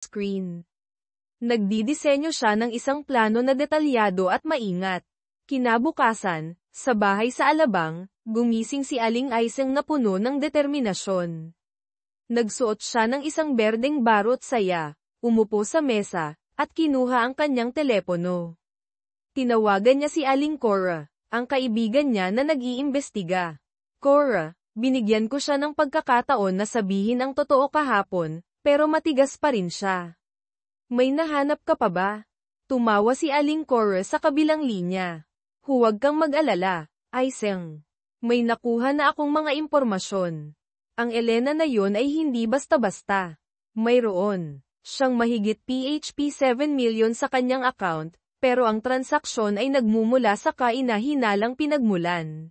screen. Nagdidisenyo siya ng isang plano na detalyado at maingat. Kinabukasan, sa bahay sa Alabang, gumising si Aling Aiseng na puno ng determinasyon. Nagsuot siya ng isang berdeng barot saya, umupo sa mesa, at kinuha ang kanyang telepono. Tinawagan niya si Aling Cora, ang kaibigan niya na nag-iimbestiga. Cora, binigyan ko siya ng pagkakataon na sabihin ang totoo kahapon, pero matigas pa rin siya. May nahanap ka pa ba? Tumawa si Aling Cora sa kabilang linya. Huwag kang mag-alala, Aiseng. May nakuha na akong mga impormasyon. Ang Elena na yon ay hindi basta-basta. Mayroon siyang mahigit PHP 7 million sa kanyang account, pero ang transaksyon ay nagmumula sa kaina-hinalang pinagmulan.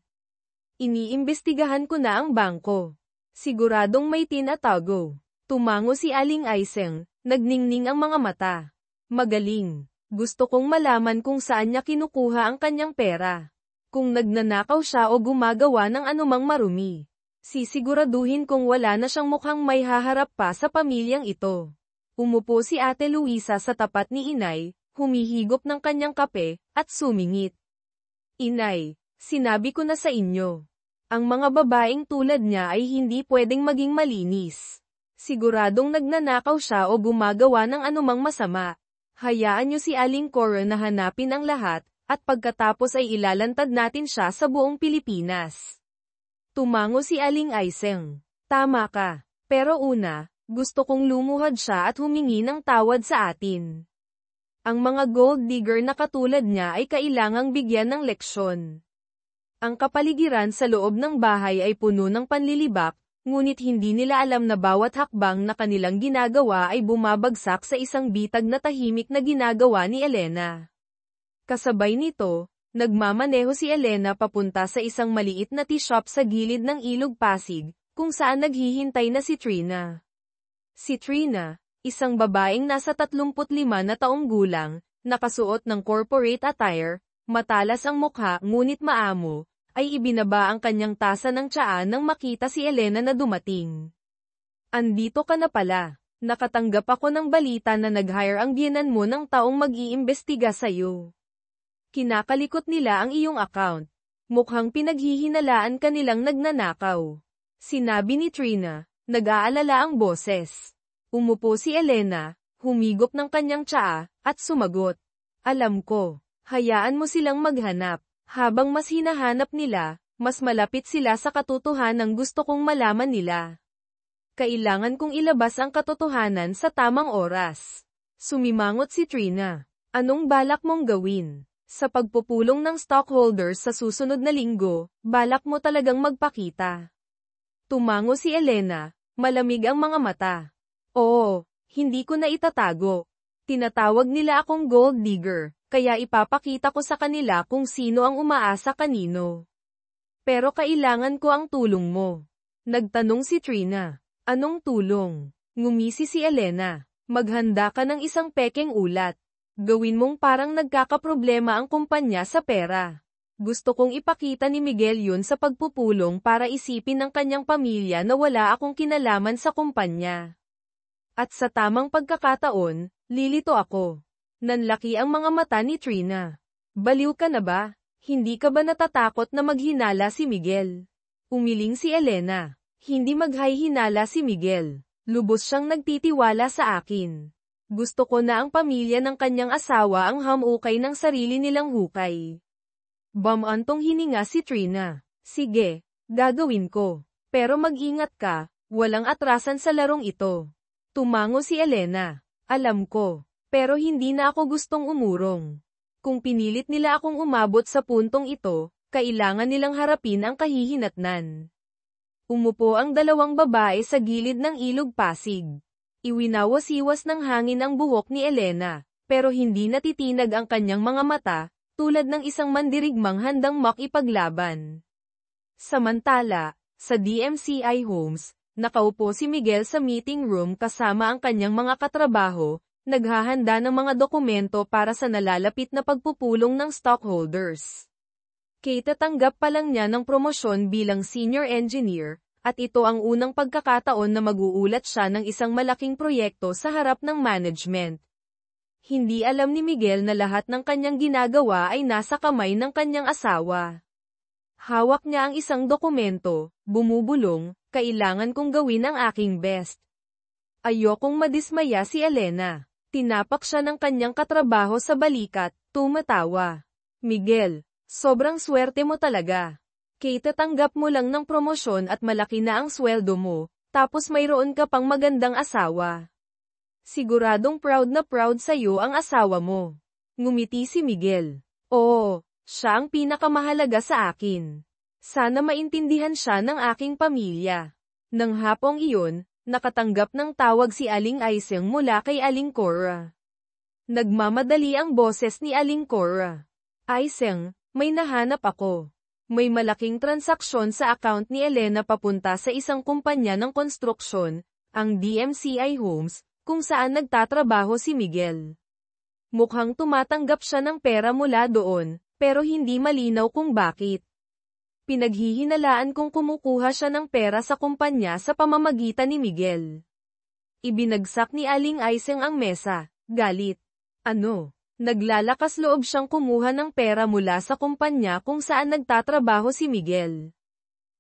Iniimbestigahan ko na ang bangko. Siguradong may tinatago. Tumango si Aling Aiseng, nagningning ang mga mata. Magaling. Gusto kong malaman kung saan niya kinukuha ang kanyang pera. Kung nagnanakaw siya o gumagawa ng anumang marumi. Sisiguraduhin kong wala na siyang mukhang may haharap pa sa pamilyang ito. Umupo si Ate Luisa sa tapat ni Inay, humihigop ng kanyang kape, at sumingit. Inay, sinabi ko na sa inyo. Ang mga babaeng tulad niya ay hindi pwedeng maging malinis. Siguradong nagnanakaw siya o gumagawa ng anumang masama. Hayaan niyo si Aling Cora na hanapin ang lahat, at pagkatapos ay ilalantad natin siya sa buong Pilipinas. Tumango si Aling Aiseng. Tama ka. Pero una, gusto kong lumuhad siya at humingi ng tawad sa atin. Ang mga gold digger na katulad niya ay kailangang bigyan ng leksyon. Ang kapaligiran sa loob ng bahay ay puno ng panlilibak, ngunit hindi nila alam na bawat hakbang na kanilang ginagawa ay bumabagsak sa isang bitag na tahimik na ginagawa ni Elena. Kasabay nito, nagmamaneho si Elena papunta sa isang maliit na tea shop sa gilid ng Ilog Pasig, kung saan naghihintay na si Trina. Si Trina, isang babaeng nasa 35 na taong gulang, nakasuot ng corporate attire, matalas ang mukha ngunit maamo, ay ibinaba ang kanyang tasa ng tsaa nang makita si Elena na dumating. Andito ka na pala. Nakatanggap ako ng balita na nag-hire ang biyenan mo ng taong mag-iimbestiga sa'yo. Kinakalikot nila ang iyong account. Mukhang pinaghihinalaan ka nilang nagnanakaw. Sinabi ni Trina, nag-aalala ang boses. Umupo si Elena, humigop ng kanyang tsaa, at sumagot. Alam ko. Hayaan mo silang maghanap. Habang mas hinahanap nila, mas malapit sila sa katotohanan gusto kong malaman nila. Kailangan kong ilabas ang katotohanan sa tamang oras. Sumimangot si Trina. Anong balak mong gawin? Sa pagpupulong ng stockholders sa susunod na linggo, balak mo talagang magpakita. Tumango si Elena, malamig ang mga mata. Oo, hindi ko na itatago. Tinatawag nila akong gold digger. Kaya ipapakita ko sa kanila kung sino ang umaasa kanino. Pero kailangan ko ang tulong mo. Nagtanong si Trina. Anong tulong? Ngumisi si Elena. Maghanda ka ng isang pekeng ulat. Gawin mong parang nagkakaproblema ang kumpanya sa pera. Gusto kong ipakita ni Miguel yun sa pagpupulong para isipin ng kanyang pamilya na wala akong kinalaman sa kumpanya. At sa tamang pagkakataon, lilito ako. Nanlaki ang mga mata ni Trina. Baliw ka na ba? Hindi ka ba natatakot na maghinala si Miguel? Umiling si Elena. Hindi maghihinala si Miguel. Lubos siyang nagtitiwala sa akin. Gusto ko na ang pamilya ng kanyang asawa ang hamukay ng sarili nilang hukay. Bamantong hininga si Trina. Sige, gagawin ko. Pero mag-ingat ka, walang atrasan sa larong ito. Tumango si Elena. Alam ko. Pero hindi na ako gustong umurong. Kung pinilit nila akong umabot sa puntong ito, kailangan nilang harapin ang kahihinatnan. Umupo ang dalawang babae sa gilid ng Ilog Pasig. Iwinawas-iwas ng hangin ang buhok ni Elena, pero hindi natitinag ang kanyang mga mata, tulad ng isang mandirigmang handang makipaglaban. Samantala, sa DMCI Homes, nakaupo si Miguel sa meeting room kasama ang kanyang mga katrabaho, naghahanda ng mga dokumento para sa nalalapit na pagpupulong ng stockholders. Katatanggap pa lang niya ng promosyon bilang senior engineer, At ito ang unang pagkakataon na mag-uulat siya ng isang malaking proyekto sa harap ng management. Hindi alam ni Miguel na lahat ng kanyang ginagawa ay nasa kamay ng kanyang asawa. Hawak niya ang isang dokumento, bumubulong, kailangan kong gawin ang aking best. Ayokong madismaya si Elena. Tinapak siya ng kanyang katrabaho sa balikat, tumatawa. Miguel, sobrang swerte mo talaga. Tatanggap mo lang ng promosyon at malaki na ang sweldo mo, tapos mayroon ka pang magandang asawa. Siguradong proud na proud sa'yo ang asawa mo. Ngumiti si Miguel. Oo, siya ang pinakamahalaga sa akin. Sana maintindihan siya ng aking pamilya. Nang hapong iyon, nakatanggap ng tawag si Aling Aiseng mula kay Aling Cora. Nagmamadali ang boses ni Aling Cora. Aiseng, may nahanap ako. May malaking transaksyon sa account ni Elena papunta sa isang kumpanya ng konstruksyon, ang DMCI Homes, kung saan nagtatrabaho si Miguel. Mukhang tumatanggap siya ng pera mula doon, pero hindi malinaw kung bakit. Pinaghihinalaan kung kumukuha siya ng pera sa kumpanya sa pamamagitan ni Miguel. Ibinagsak ni Aling Aiseng ang mesa, galit. Ano? Naglalakas loob siyang kumuha ng pera mula sa kumpanya kung saan nagtatrabaho si Miguel.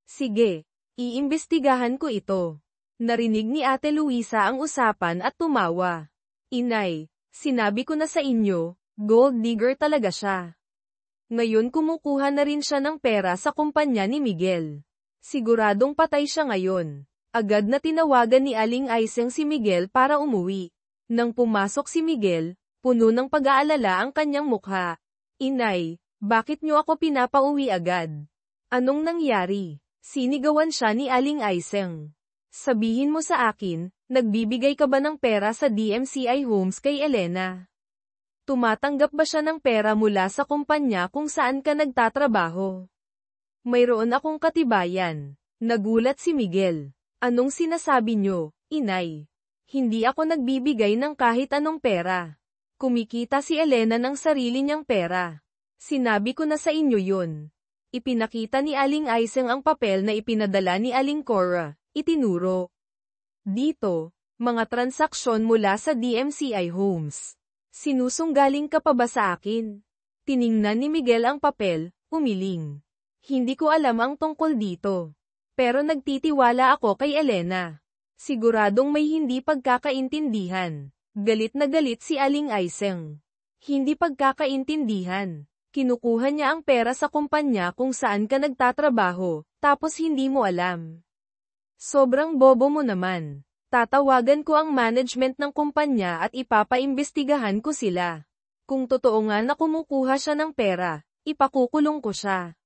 Sige, iimbestigahan ko ito. Narinig ni Ate Luisa ang usapan at tumawa. Inay, sinabi ko na sa inyo, gold digger talaga siya. Ngayon kumukuha na rin siya ng pera sa kumpanya ni Miguel. Siguradong patay siya ngayon. Agad na tinawagan ni Aling Aiseng si Miguel para umuwi. Nang pumasok si Miguel, puno ng pag-aalala ang kanyang mukha. Inay, bakit niyo ako pinapauwi agad? Anong nangyari? Sinigawan siya ni Aling Aiseng. Sabihin mo sa akin, nagbibigay ka ba ng pera sa DMCI Homes kay Elena? Tumatanggap ba siya ng pera mula sa kumpanya kung saan ka nagtatrabaho? Mayroon akong katibayan. Nagulat si Miguel. Anong sinasabi niyo, inay? Hindi ako nagbibigay ng kahit anong pera. Kumikita si Elena ng sarili niyang pera. Sinabi ko na sa inyo yun. Ipinakita ni Aling Aiseng ang papel na ipinadala ni Aling Cora. Itinuro. Dito, mga transaksyon mula sa DMCI Homes. Sinusunggaling ka pa ba sa akin? Tiningnan ni Miguel ang papel, umiling. Hindi ko alam ang tungkol dito. Pero nagtitiwala ako kay Elena. Siguradong may hindi pagkakaintindihan. Galit na galit si Aling Aiseng. Hindi pagkakaintindihan. Kinukuha niya ang pera sa kumpanya kung saan ka nagtatrabaho, tapos hindi mo alam. Sobrang bobo mo naman. Tatawagan ko ang management ng kumpanya at ipapaimbestigahan ko sila. Kung totoo nga na kumukuha siya ng pera, ipakukulong ko siya.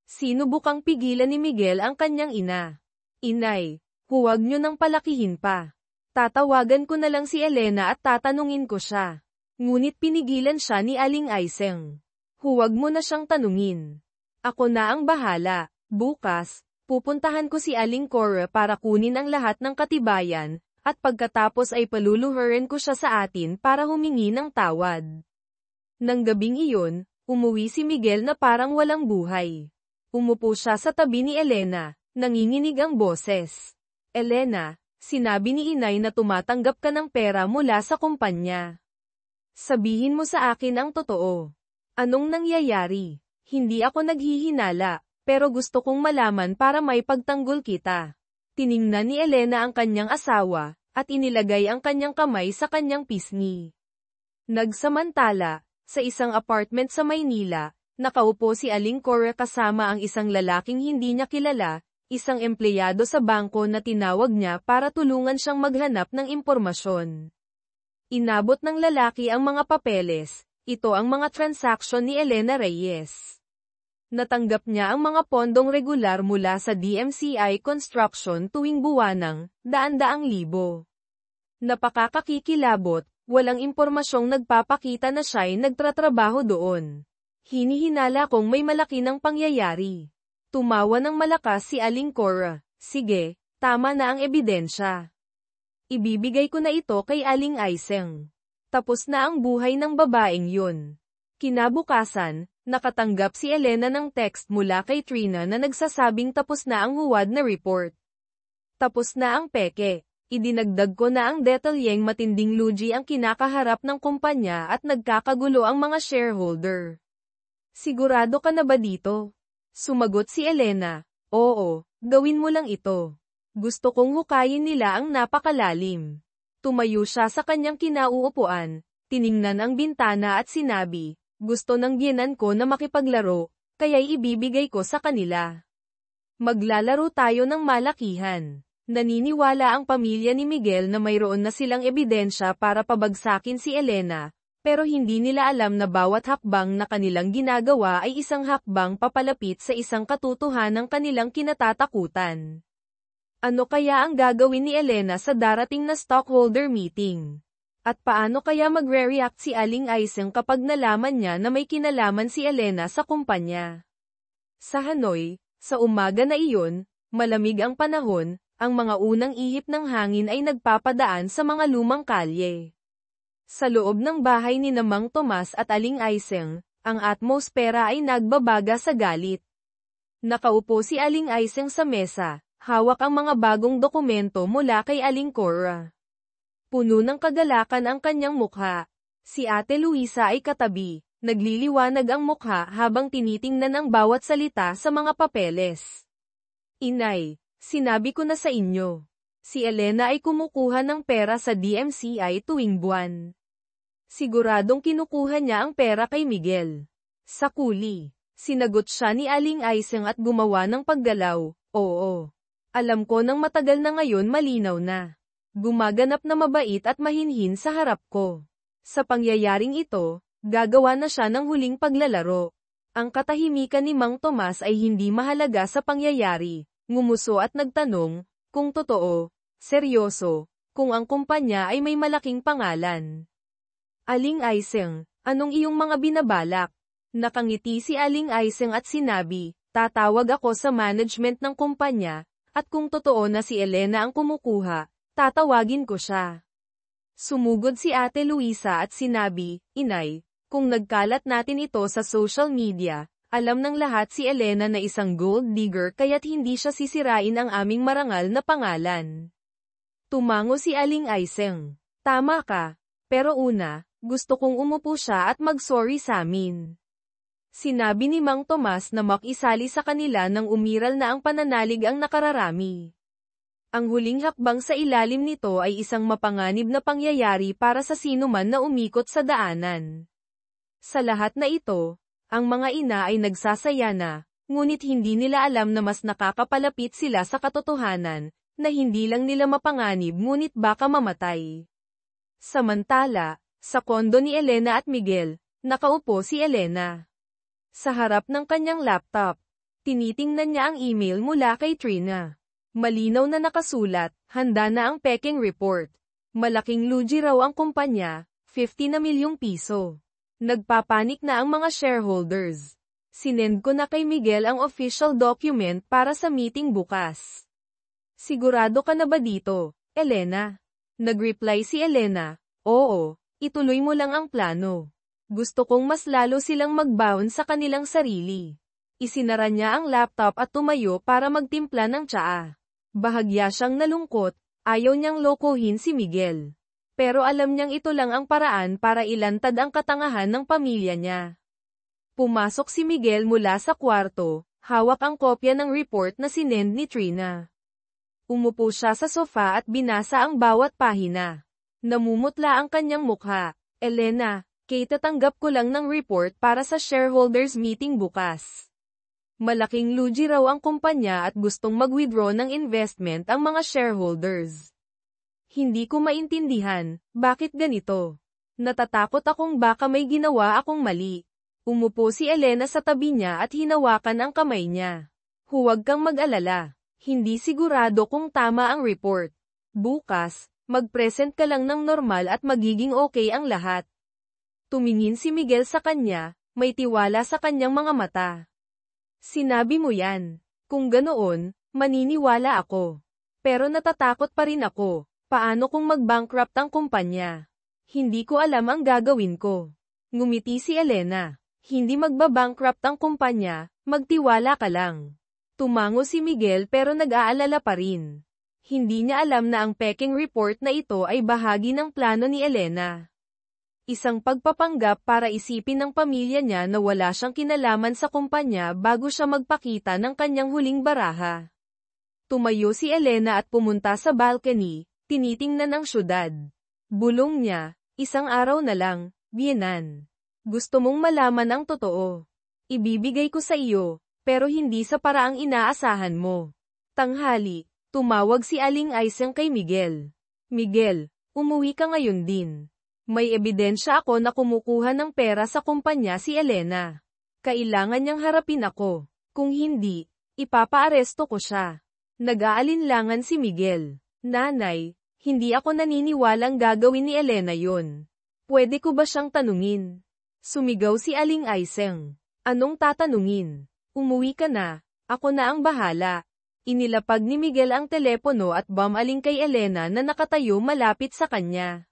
Sinubukang pigilan ni Miguel ang kanyang ina. Inay, huwag niyo nang palakihin pa. Tatawagan ko na lang si Elena at tatanungin ko siya. Ngunit pinigilan siya ni Aling Aiseng. Huwag mo na siyang tanungin. Ako na ang bahala. Bukas, pupuntahan ko si Aling Cora para kunin ang lahat ng katibayan, at pagkatapos ay paluluhurin ko siya sa atin para humingi ng tawad. Nang gabing iyon, umuwi si Miguel na parang walang buhay. Umupo siya sa tabi ni Elena, nanginginig ang boses. Elena, sinabi ni inay na tumatanggap ka ng pera mula sa kumpanya. Sabihin mo sa akin ang totoo. Anong nangyayari? Hindi ako naghihinala. Pero gusto kong malaman para may pagtanggol kita. Tiningnan ni Elena ang kanyang asawa, at inilagay ang kanyang kamay sa kanyang pisngi. Nagsamantala, sa isang apartment sa Maynila, nakaupo si Aling Cora kasama ang isang lalaking hindi niya kilala, isang empleyado sa bangko na tinawag niya para tulungan siyang maghanap ng impormasyon. Inabot ng lalaki ang mga papeles, ito ang mga transaksyon ni Elena Reyes. Natanggap niya ang mga pondong regular mula sa DMCI Construction tuwing buwanang, daan-daang libo. Napakakakikilabot, walang impormasyong nagpapakita na siya'y nagtratrabaho doon. Hinihinala kong may malaki ng pangyayari. Tumawa ng malakas si Aling Cora. Sige, tama na ang ebidensya. Ibibigay ko na ito kay Aling Aiseng. Tapos na ang buhay ng babaeng yun. Kinabukasan, nakatanggap si Elena ng text mula kay Trina na nagsasabing tapos na ang huwad na report. Tapos na ang peke. Idinagdag ko na ang detalyeng matinding lugi ang kinakaharap ng kumpanya at nagkakagulo ang mga shareholder. Sigurado ka na ba dito? Sumagot si Elena. Oo, gawin mo lang ito. Gusto kong hukayin nila ang napakalalim. Tumayo siya sa kanyang kinauupuan, tiningnan ang bintana at sinabi, gusto ng biyenan ko na makipaglaro, kaya'y ibibigay ko sa kanila. Maglalaro tayo ng malakihan. Naniniwala ang pamilya ni Miguel na mayroon na silang ebidensya para pabagsakin si Elena, pero hindi nila alam na bawat hakbang na kanilang ginagawa ay isang hakbang papalapit sa isang katotohanang kanilang kinatatakutan. Ano kaya ang gagawin ni Elena sa darating na stockholder meeting? At paano kaya magre-react si Aling Aiseng kapag nalaman niya na may kinalaman si Elena sa kumpanya? Sa Hanoi, sa umaga na iyon, malamig ang panahon, ang mga unang ihip ng hangin ay nagpapadaan sa mga lumang kalye. Sa loob ng bahay ni Mang Tomas at Aling Aiseng, ang atmosfera ay nagbabaga sa galit. Nakaupo si Aling Aiseng sa mesa, hawak ang mga bagong dokumento mula kay Aling Cora. Puno ng kagalakan ang kanyang mukha. Si Ate Luisa ay katabi, nagliliwanag ang mukha habang tinitingnan ang bawat salita sa mga papeles. Inay, sinabi ko na sa inyo. Si Elena ay kumukuha ng pera sa DMCI tuwing buwan. Siguradong kinukuha niya ang pera kay Miguel. Sa kuli, sinagot siya ni Aling Aiseng at gumawa ng paggalaw. Oo. Alam ko nang matagal na ngayon malinaw na. Gumaganap na mabait at mahinhin sa harap ko. Sa pangyayaring ito, gagawa na siya ng huling paglalaro. Ang katahimikan ni Mang Tomas ay hindi mahalaga sa pangyayari. Ngumuso at nagtanong, kung totoo, seryoso, kung ang kumpanya ay may malaking pangalan. Aling Aiseng, anong iyong mga binabalak? Nakangiti si Aling Aiseng at sinabi, tatawag ako sa management ng kumpanya, at kung totoo na si Elena ang kumukuha, tatawagin ko siya. Sumugod si Ate Luisa at sinabi, Inay, kung nagkalat natin ito sa social media, alam ng lahat si Elena na isang gold digger kaya't hindi siya sisirain ang aming marangal na pangalan. Tumango si Aling Aiseng. Tama ka. Pero una, gusto kong umupo siya at mag-sorry sa amin. Sinabi ni Mang Tomas na makisali sa kanila nang umiral na ang pananalig ang nakararami. Ang huling hakbang sa ilalim nito ay isang mapanganib na pangyayari para sa sino man na umikot sa daanan. Sa lahat na ito, ang mga ina ay nagsasaya na, ngunit hindi nila alam na mas nakakapalapit sila sa katotohanan, na hindi lang nila mapanganib ngunit baka mamatay. Samantala, sa kondo ni Elena at Miguel, nakaupo si Elena. Sa harap ng kanyang laptop, tinitingnan niya ang email mula kay Trina. Malinaw na nakasulat, handa na ang peking report. Malaking lugi raw ang kumpanya, 50 na milyong piso. Nagpapanik na ang mga shareholders. Sinend ko na kay Miguel ang official document para sa meeting bukas. Sigurado ka na ba dito, Elena? Nagreply si Elena, oo, ituloy mo lang ang plano. Gusto kong mas lalo silang magbaon sa kanilang sarili. Isinara niya ang laptop at tumayo para magtimpla ng tsaa. Bahagya siyang nalungkot, ayaw niyang lokohin si Miguel. Pero alam niyang ito lang ang paraan para ilantad ang katangahan ng pamilya niya. Pumasok si Miguel mula sa kwarto, hawak ang kopya ng report na sinend ni Trina. Umupo siya sa sofa at binasa ang bawat pahina. Namumutla ang kanyang mukha. Elena, tatanggap ko lang ng report para sa shareholders meeting bukas. Malaking lugi raw ang kumpanya at gustong mag-withdraw ng investment ang mga shareholders. Hindi ko maintindihan, bakit ganito? Natatakot akong baka may ginawa akong mali. Umupo si Elena sa tabi niya at hinawakan ang kamay niya. Huwag kang mag-alala. Hindi sigurado kung tama ang report. Bukas, mag-present ka lang ng normal at magiging okay ang lahat. Tumingin si Miguel sa kanya, may tiwala sa kanyang mga mata. Sinabi mo yan. Kung ganoon, maniniwala ako. Pero natatakot pa rin ako. Paano kung mag-bankrupt ang kumpanya? Hindi ko alam ang gagawin ko. Ngumiti si Elena. Hindi magbabankrupt ang kumpanya, magtiwala ka lang. Tumango si Miguel pero nag-aalala pa rin. Hindi niya alam na ang peking report na ito ay bahagi ng plano ni Elena. Isang pagpapanggap para isipin ng pamilya niya na wala siyang kinalaman sa kumpanya bago siya magpakita ng kanyang huling baraha. Tumayo si Elena at pumunta sa balcony, tinitingnan ang syudad. Bulong niya, isang araw na lang, Biyenan. Gusto mong malaman ang totoo. Ibibigay ko sa iyo, pero hindi sa paraang inaasahan mo. Tanghali, tumawag si Aling Aiseng kay Miguel. Miguel, umuwi ka ngayon din. May ebidensya ako na kumukuha ng pera sa kumpanya si Elena. Kailangan niyang harapin ako. Kung hindi, ipapaaresto ko siya. Nag-aalinlangan si Miguel. Nanay, hindi ako naniniwalang gagawin ni Elena yon. Pwede ko ba siyang tanungin? Sumigaw si Aling Aiseng. Anong tatanungin? Umuwi ka na. Ako na ang bahala. Inilapag ni Miguel ang telepono at bumaling kay Elena na nakatayo malapit sa kanya.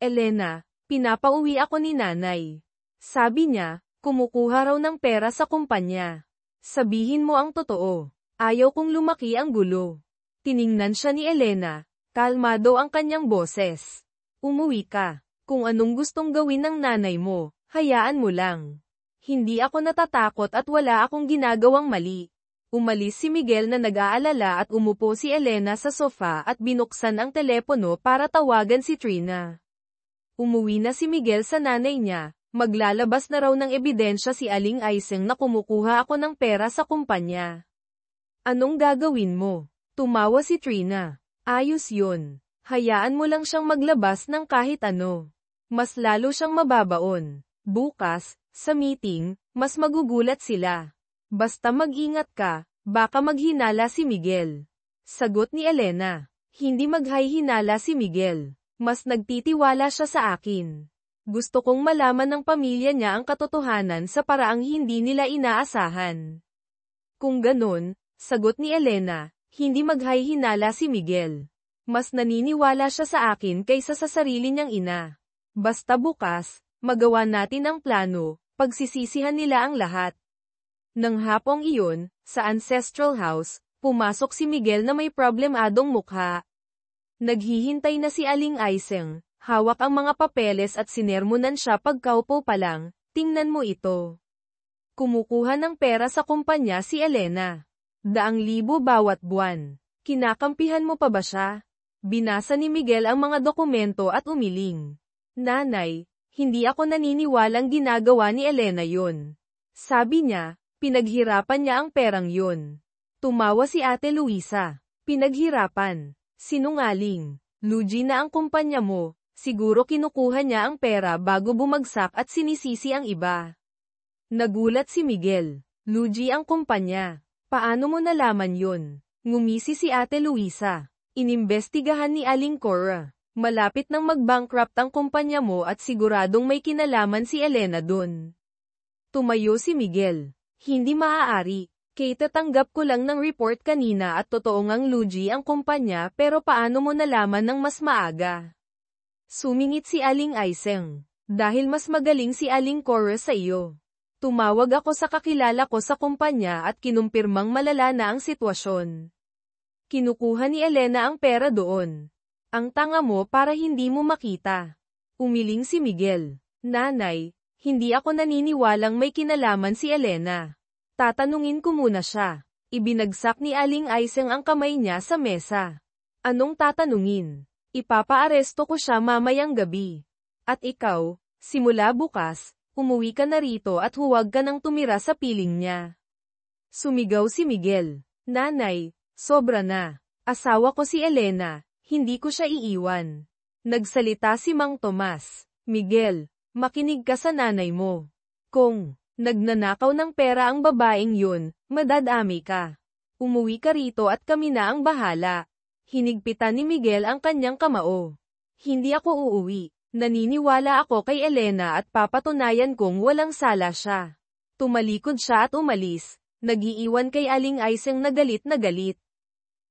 Elena, pinapauwi ako ni nanay. Sabi niya, kumukuha raw ng pera sa kumpanya. Sabihin mo ang totoo. Ayaw kong lumaki ang gulo. Tiningnan siya ni Elena. Kalmado ang kanyang boses. Umuwi ka. Kung anong gustong gawin ng nanay mo, hayaan mo lang. Hindi ako natatakot at wala akong ginagawang mali. Umalis si Miguel na nag-aalala at umupo si Elena sa sofa at binuksan ang telepono para tawagan si Trina. Umuwi na si Miguel sa nanay niya, maglalabas na raw ng ebidensya si Aling Aiseng na kumukuha ako ng pera sa kumpanya. Anong gagawin mo? Tumawa si Trina. Ayos yun. Hayaan mo lang siyang maglabas ng kahit ano. Mas lalo siyang mababaon. Bukas, sa meeting, mas magugulat sila. Basta mag-ingat ka, baka maghinala si Miguel. Sagot ni Elena. Hindi maghihinala si Miguel. Mas nagtitiwala siya sa akin. Gusto kong malaman ng pamilya niya ang katotohanan sa paraang hindi nila inaasahan. Kung ganun, sagot ni Elena, hindi maghihinala si Miguel. Mas naniniwala siya sa akin kaysa sa sarili niyang ina. Basta bukas, magawa natin ang plano, pagsisisihan nila ang lahat. Nang hapong iyon, sa ancestral house, pumasok si Miguel na may problemadong mukha. Naghihintay na si Aling Aiseng, hawak ang mga papeles at sinermonan siya pagkaupo pa lang, tingnan mo ito. Kumukuha ng pera sa kumpanya si Elena. 200,000 bawat buwan. Kinakampihan mo pa ba siya? Binasa ni Miguel ang mga dokumento at umiling. Nanay, hindi ako naniniwalang ginagawa ni Elena yun. Sabi niya, pinaghirapan niya ang perang yun. Tumawa si Ate Luisa. Pinaghirapan. Sinungaling. Lugi na ang kumpanya mo, siguro kinukuha niya ang pera bago bumagsak at sinisisi ang iba. Nagulat si Miguel. Lugi ang kumpanya. Paano mo nalaman yun? Ngumisi si Ate Luisa. Inimbestigahan ni Aling Cora. Malapit nang mag-bankrupt ang kumpanya mo at siguradong may kinalaman si Elena dun. Tumayo si Miguel. Hindi maaari. Tatanggap ko lang ng report kanina at totoo ngang lugi ang kumpanya pero paano mo nalaman ng mas maaga? Sumingit si Aling Aiseng. Dahil mas magaling si Aling Cora sa iyo. Tumawag ako sa kakilala ko sa kumpanya at kinumpirmang malala na ang sitwasyon. Kinukuha ni Elena ang pera doon. Ang tanga mo para hindi mo makita. Umiling si Miguel. Nanay, hindi ako naniniwalang may kinalaman si Elena. Tatanungin ko muna siya. Ibinagsak ni Aling Aiseng ang kamay niya sa mesa. Anong tatanungin? Ipapaaresto ko siya mamayang gabi. At ikaw, simula bukas, umuwi ka na rito at huwag ka nang tumira sa piling niya. Sumigaw si Miguel. Nanay, sobra na. Asawa ko si Elena, hindi ko siya iiwan. Nagsalita si Mang Tomas. Miguel, makinig ka sa nanay mo. Kung nagnanakaw ng pera ang babaeng yun, madadami ka. Umuwi ka rito at kami na ang bahala. Hinigpitan ni Miguel ang kanyang kamao. Hindi ako uuwi. Naniniwala ako kay Elena at papatunayan kong walang sala siya. Tumalikod siya at umalis. Nagiiwan kay Aling Aiseng na galit na galit.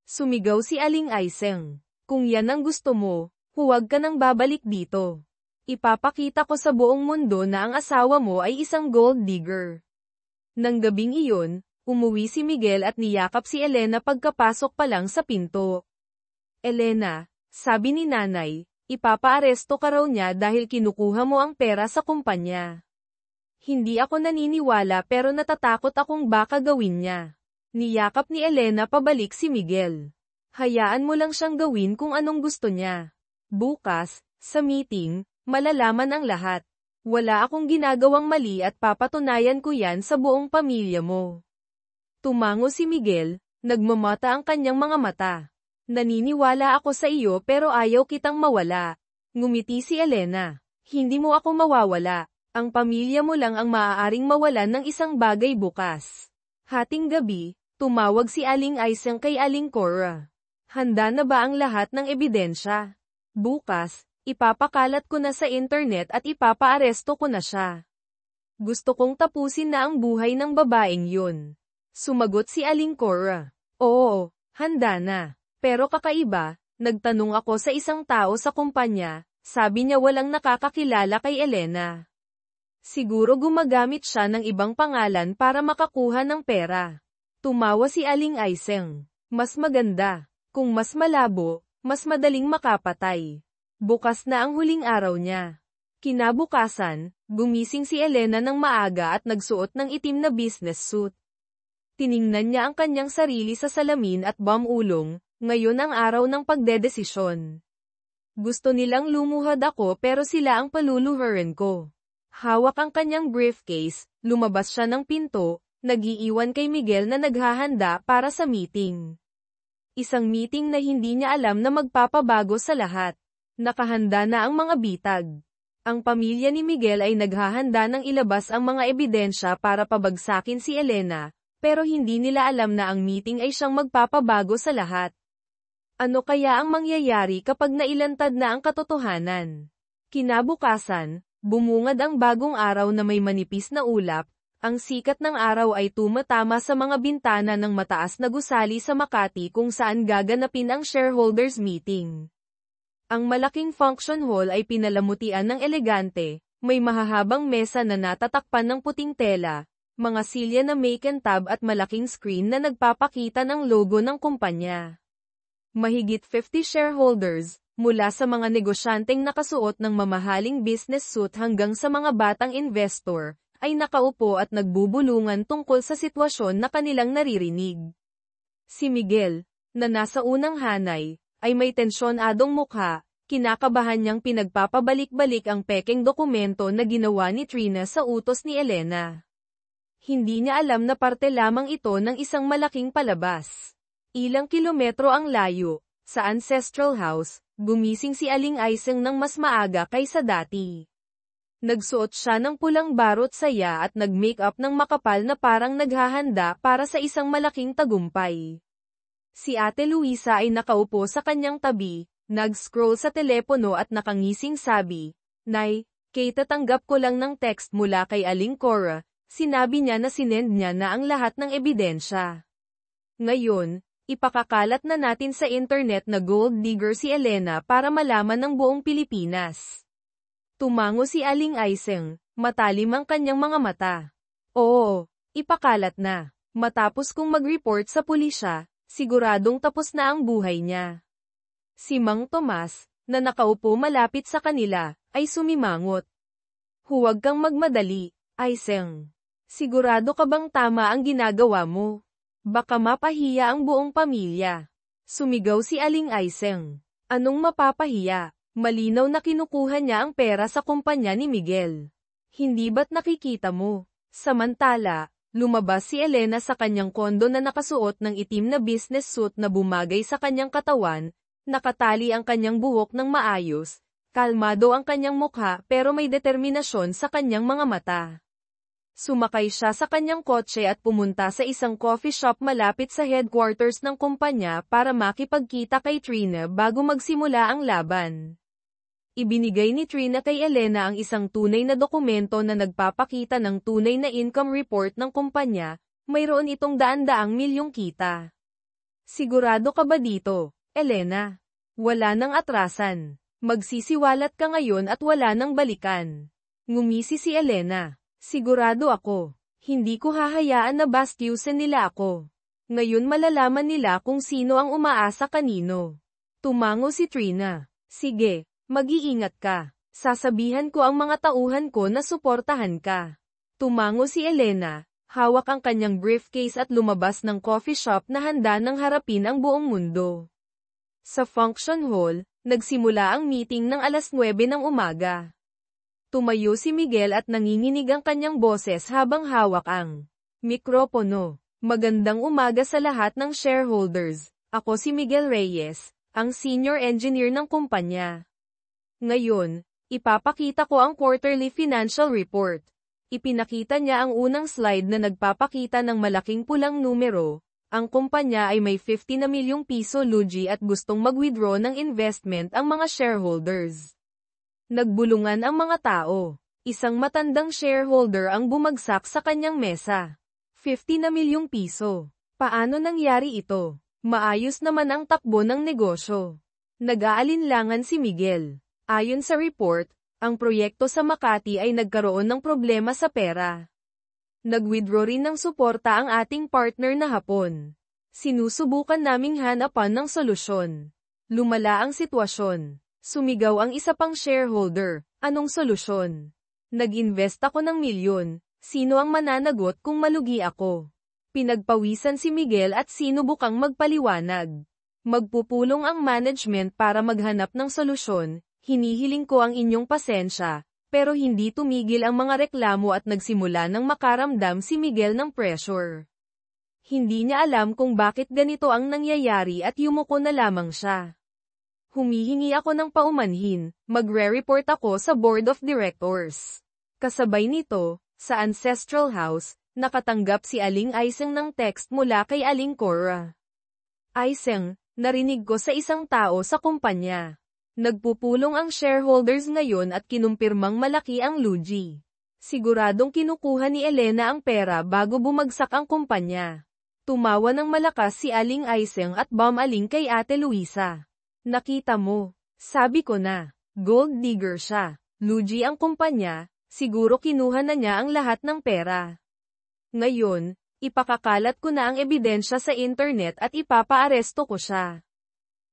Sumigaw si Aling Aiseng. Kung yan ang gusto mo, huwag ka nang babalik dito. Ipapakita ko sa buong mundo na ang asawa mo ay isang gold digger. Nang gabing iyon, umuwi si Miguel at niyakap si Elena pagkapasok pa lang sa pinto. Elena, sabi ni nanay, ipapaaresto ka raw niya dahil kinukuha mo ang pera sa kumpanya. Hindi ako naniniwala pero natatakot akong baka gawin niya. Niyakap ni Elena pabalik si Miguel. Hayaan mo lang siyang gawin kung anong gusto niya. Bukas, sa meeting, malalaman ang lahat. Wala akong ginagawang mali at papatunayan ko yan sa buong pamilya mo. Tumango si Miguel, nagmamata ang kanyang mga mata. Naniniwala ako sa iyo pero ayaw kitang mawala. Ngumiti si Elena. Hindi mo ako mawawala. Ang pamilya mo lang ang maaaring mawalan ng isang bagay bukas. Hating gabi, tumawag si Aling Aiseng kay Aling Cora. Handa na ba ang lahat ng ebidensya? Bukas, ipapakalat ko na sa internet at ipapaaresto ko na siya. Gusto kong tapusin na ang buhay ng babaeng yun. Sumagot si Aling Cora. Oo, handa na. Pero kakaiba, nagtanong ako sa isang tao sa kumpanya, sabi niya walang nakakakilala kay Elena. Siguro gumagamit siya ng ibang pangalan para makakuha ng pera. Tumawa si Aling Aiseng. Mas maganda. Kung mas malabo, mas madaling makapatay. Bukas na ang huling araw niya. Kinabukasan, gumising si Elena ng maaga at nagsuot ng itim na business suit. Tiningnan niya ang kanyang sarili sa salamin at bumulong, ngayon ang araw ng pagdedesisyon. Gusto nilang lumuhad ako pero sila ang paluluhurin ko. Hawak ang kanyang briefcase, lumabas siya ng pinto, nag-iiwan kay Miguel na naghahanda para sa meeting. Isang meeting na hindi niya alam na magpapabago sa lahat. Nakahanda na ang mga bitag. Ang pamilya ni Miguel ay naghahanda ng ilabas ang mga ebidensya para pabagsakin si Elena, pero hindi nila alam na ang meeting ay siyang magpapabago sa lahat. Ano kaya ang mangyayari kapag nailantad na ang katotohanan? Kinabukasan, bumungad ang bagong araw na may manipis na ulap, ang sikat ng araw ay tumatama sa mga bintana ng mataas na gusali sa Makati kung saan gaganapin ang shareholders meeting. Ang malaking function hall ay pinalamutian ng elegante, may mahahabang mesa na natatakpan ng puting tela, mga silya na make and tab at malaking screen na nagpapakita ng logo ng kumpanya. Mahigit 50 shareholders, mula sa mga negosyanteng nakasuot ng mamahaling business suit hanggang sa mga batang investor, ay nakaupo at nagbubulungan tungkol sa sitwasyon na kanilang naririnig. Si Miguel, na nasa unang hanay, ay may tensyonadong mukha, kinakabahan niyang pinagpapabalik-balik ang pekeng dokumento na ginawa ni Trina sa utos ni Elena. Hindi niya alam na parte lamang ito ng isang malaking palabas. Ilang kilometro ang layo, sa ancestral house, gumising si Aling Aiseng ng mas maaga kaysa dati. Nagsuot siya ng pulang barot saya at nag-makeup ng makapal na parang naghahanda para sa isang malaking tagumpay. Si Ate Luisa ay nakaupo sa kanyang tabi, nag-scroll sa telepono at nakangising sabi, "Nay, tatanggap ko lang ng text mula kay Aling Cora, sinabi niya na sinend niya na ang lahat ng ebidensya. Ngayon, ipakakalat na natin sa internet na gold digger si Elena para malaman ng buong Pilipinas." Tumango si Aling Aiseng, matalim ang kanyang mga mata. Oo, ipakalat na. Matapos kong mag-report sa pulisya, siguradong tapos na ang buhay niya. Si Mang Tomas, na nakaupo malapit sa kanila, ay sumimangot. Huwag kang magmadali, Aiseng. Sigurado ka bang tama ang ginagawa mo? Baka mapahiya ang buong pamilya. Sumigaw si Aling Aiseng. Anong mapapahiya? Malinaw na kinukuha niya ang pera sa kumpanya ni Miguel. Hindi ba't nakikita mo? Samantala, lumabas si Elena sa kanyang kondo na nakasuot ng itim na business suit na bumagay sa kanyang katawan, nakatali ang kanyang buhok ng maayos, kalmado ang kanyang mukha pero may determinasyon sa kanyang mga mata. Sumakay siya sa kanyang kotse at pumunta sa isang coffee shop malapit sa headquarters ng kumpanya para makipagkita kay Trina bago magsimula ang laban. Ibinigay ni Trina kay Elena ang isang tunay na dokumento na nagpapakita ng tunay na income report ng kumpanya, mayroon itong daan-daang milyong kita. Sigurado ka ba dito, Elena? Wala nang atrasan. Magsisiwalat ka ngayon at wala nang balikan. Ngumisi si Elena. Sigurado ako. Hindi ko hahayaan na bastyusin nila ako. Ngayon malalaman nila kung sino ang umaasa kanino. Tumango si Trina. Sige, mag-iingat ka. Sasabihan ko ang mga tauhan ko na suportahan ka. Tumango si Elena, hawak ang kanyang briefcase at lumabas ng coffee shop na handa nang harapin ang buong mundo. Sa function hall, nagsimula ang meeting ng alas 9 ng umaga. Tumayo si Miguel at nanginginig ang kanyang boses habang hawak ang mikropono. Magandang umaga sa lahat ng shareholders. Ako si Miguel Reyes, ang senior engineer ng kumpanya. Ngayon, ipapakita ko ang quarterly financial report. Ipinakita niya ang unang slide na nagpapakita ng malaking pulang numero. Ang kumpanya ay may 50 na milyong piso lugi at gustong mag-withdraw ng investment ang mga shareholders. Nagbulungan ang mga tao. Isang matandang shareholder ang bumagsak sa kanyang mesa. 50 na milyong piso. Paano nangyari ito? Maayos naman ang takbo ng negosyo. Nag-aalinlangan si Miguel. Ayon sa report, ang proyekto sa Makati ay nagkaroon ng problema sa pera. Nag-withdraw rin ng suporta ang ating partner na Hapon. Sinusubukan naming hanapan ng solusyon. Lumala ang sitwasyon. Sumigaw ang isa pang shareholder, anong solusyon? Nag-invest ako ng milyon, sino ang mananagot kung malugi ako? Pinagpawisan si Miguel at sinubukang magpaliwanag. Magpupulong ang management para maghanap ng solusyon, hinihiling ko ang inyong pasensya, pero hindi tumigil ang mga reklamo at nagsimula ng makaramdam si Miguel ng pressure. Hindi niya alam kung bakit ganito ang nangyayari at yumuko na lamang siya. Humihingi ako ng paumanhin, magre-report ako sa board of directors. Kasabay nito, sa ancestral house, nakatanggap si Aling Aiseng ng text mula kay Aling Cora. Aiseng, narinig ko sa isang tao sa kumpanya. Nagpupulong ang shareholders ngayon at kinumpirmang malaki ang lugi. Siguradong kinukuha ni Elena ang pera bago bumagsak ang kumpanya. Tumawa ng malakas si Aling Aiseng at bumaling kay Ate Luisa. Nakita mo, sabi ko na, gold digger siya. Lugi ang kumpanya, siguro kinuha na niya ang lahat ng pera. Ngayon, ipakakalat ko na ang ebidensya sa internet at ipapaaresto ko siya.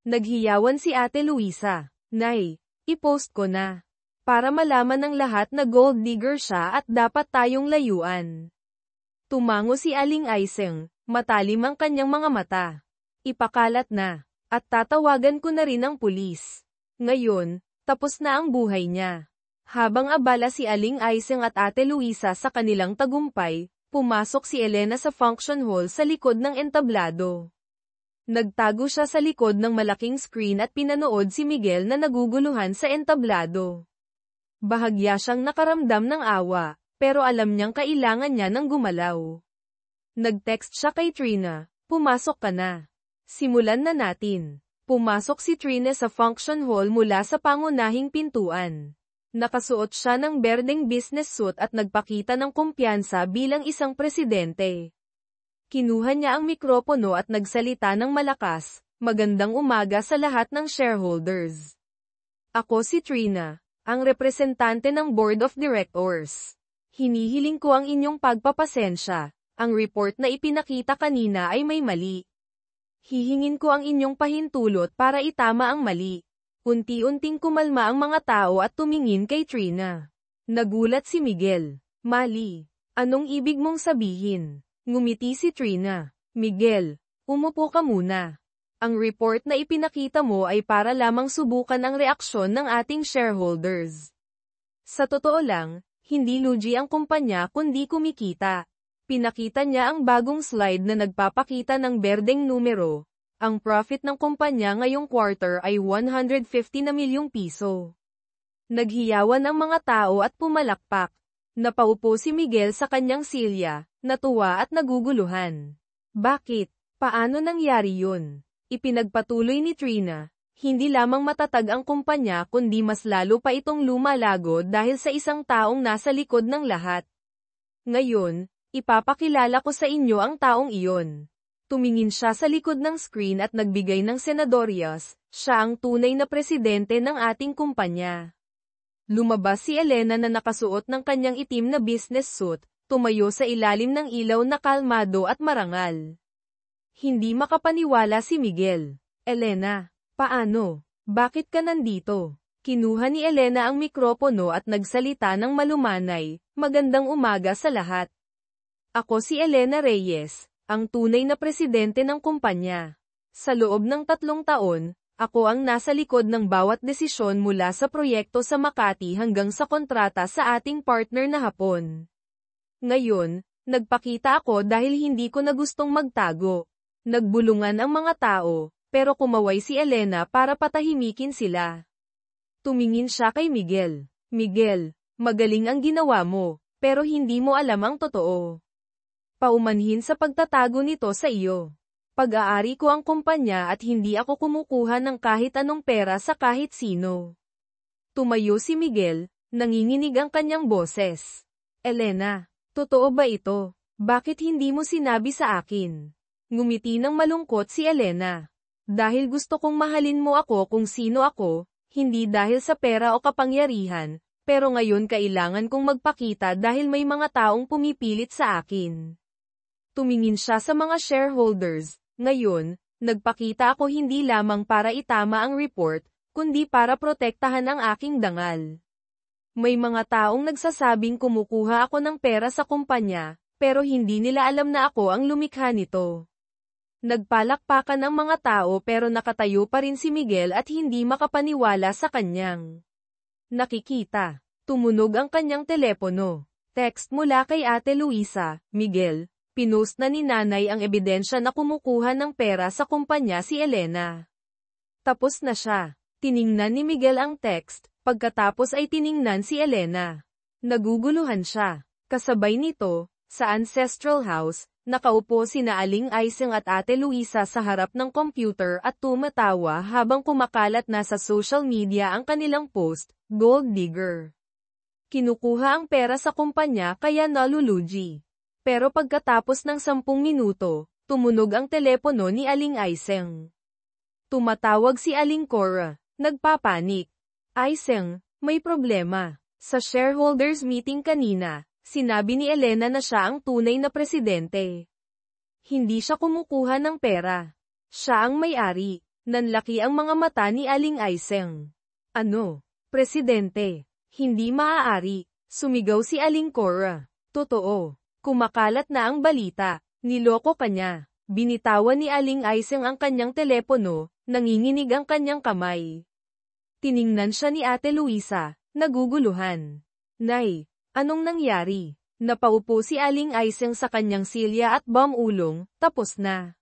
Naghiyawan si Ate Luisa. Nay, i-post ko na. Para malaman ng lahat na gold digger siya at dapat tayong layuan. Tumango si Aling Aiseng, matalim ang kanyang mga mata. Ipakalat na. At tatawagan ko na rin ang pulis. Ngayon, tapos na ang buhay niya. Habang abala si Aling Aiseng at Ate Luisa sa kanilang tagumpay, pumasok si Elena sa function hall sa likod ng entablado. Nagtago siya sa likod ng malaking screen at pinanood si Miguel na naguguluhan sa entablado. Bahagya siyang nakaramdam ng awa, pero alam niyang kailangan niya ng gumalaw. Nag-text siya kay Trina, pumasok ka na. Simulan na natin. Pumasok si Trina sa function hall mula sa pangunahing pintuan. Nakasuot siya ng berdeng business suit at nagpakita ng kumpiyansa bilang isang presidente. Kinuha niya ang mikropono at nagsalita ng malakas, magandang umaga sa lahat ng shareholders. Ako si Trina, ang representante ng board of directors. Hinihiling ko ang inyong pagpapasensya, ang report na ipinakita kanina ay may mali. Hihingin ko ang inyong pahintulot para itama ang mali. Unti-unting kumalma ang mga tao at tumingin kay Trina. Nagulat si Miguel. Mali. Anong ibig mong sabihin? Ngumiti si Trina. Miguel, umupo ka muna. Ang report na ipinakita mo ay para lamang subukan ang reaksyon ng ating shareholders. Sa totoo lang, hindi lugi ang kumpanya kundi kumikita. Pinakita niya ang bagong slide na nagpapakita ng berdeng numero. Ang profit ng kumpanya ngayong quarter ay 150 na milyong piso. Naghiyawan ang mga tao at pumalakpak. Napaupo si Miguel sa kanyang silya, natuwa at naguguluhan. Bakit? Paano nangyari yun? Ipinagpatuloy ni Trina. Hindi lamang matatag ang kumpanya kundi mas lalo pa itong lumalago dahil sa isang taong nasa likod ng lahat. Ngayon, ipapakilala ko sa inyo ang taong iyon. Tumingin siya sa likod ng screen at nagbigay ng senadoryas, siya ang tunay na presidente ng ating kumpanya. Lumabas si Elena na nakasuot ng kanyang itim na business suit, tumayo sa ilalim ng ilaw na kalmado at marangal. Hindi makapaniwala si Miguel. Elena, Paano? Bakit ka nandito? Kinuha ni Elena ang mikropono at nagsalita ng malumanay, magandang umaga sa lahat. Ako si Elena Reyes, ang tunay na presidente ng kumpanya. Sa loob ng 3 taon, ako ang nasa likod ng bawat desisyon mula sa proyekto sa Makati hanggang sa kontrata sa ating partner na Hapon. Ngayon, nagpakita ako dahil hindi ko na gustong magtago. Nagbulungan ang mga tao, pero kumaway si Elena para patahimikin sila. Tumingin siya kay Miguel. Miguel, magaling ang ginawa mo, pero hindi mo alam ang totoo. Paumanhin sa pagtatago nito sa iyo. Pag-aari ko ang kumpanya at hindi ako kumukuha ng kahit anong pera sa kahit sino. Tumayo si Miguel, nanginginig ang kanyang boses. Elena, totoo ba ito? Bakit hindi mo sinabi sa akin? Ngumiti ng malungkot si Elena. Dahil gusto kong mahalin mo ako kung sino ako, hindi dahil sa pera o kapangyarihan, pero ngayon kailangan kong magpakita dahil may mga taong pumipilit sa akin. Tumingin siya sa mga shareholders. Ngayon, nagpakita ako hindi lamang para itama ang report, kundi para protektahan ang aking dangal. May mga taong nagsasabing kumukuha ako ng pera sa kumpanya, pero hindi nila alam na ako ang lumikha nito. Nagpalakpakan ang mga tao pero nakatayo pa rin si Miguel at hindi makapaniwala sa kanyang nakikita. Tumunog ang kanyang telepono. Text mula kay Ate Luisa. Miguel, pinost na ni nanay ang ebidensya na kumukuha ng pera sa kumpanya si Elena. Tapos na siya. Tiningnan ni Miguel ang text, pagkatapos ay tiningnan si Elena. Naguguluhan siya. Kasabay nito, sa Ancestral House, nakaupo sina Aling Aiseng at Ate Luisa sa harap ng computer at tumatawa habang kumakalat na sa social media ang kanilang post, Gold Digger. Kinukuha ang pera sa kumpanya kaya nalulugi. Pero pagkatapos ng 10 minuto, tumunog ang telepono ni Aling Aiseng. Tumatawag si Aling Cora, nagpapanik. Aiseng, may problema. Sa shareholders meeting kanina, sinabi ni Elena na siya ang tunay na presidente. Hindi siya kumukuha ng pera. Siya ang may-ari. Nanlaki ang mga mata ni Aling Aiseng. Ano? Presidente? Hindi maaari. Sumigaw si Aling Cora. Totoo. Kumakalat na ang balita. Niloko ka niya. Binitawan ni Aling Aiseng ang kanyang telepono, nanginginig ang kanyang kamay. Tiningnan siya ni Ate Luisa, naguguluhan. Nay, anong nangyari? Napaupo si Aling Aiseng sa kanyang silya at bumulong, tapos na.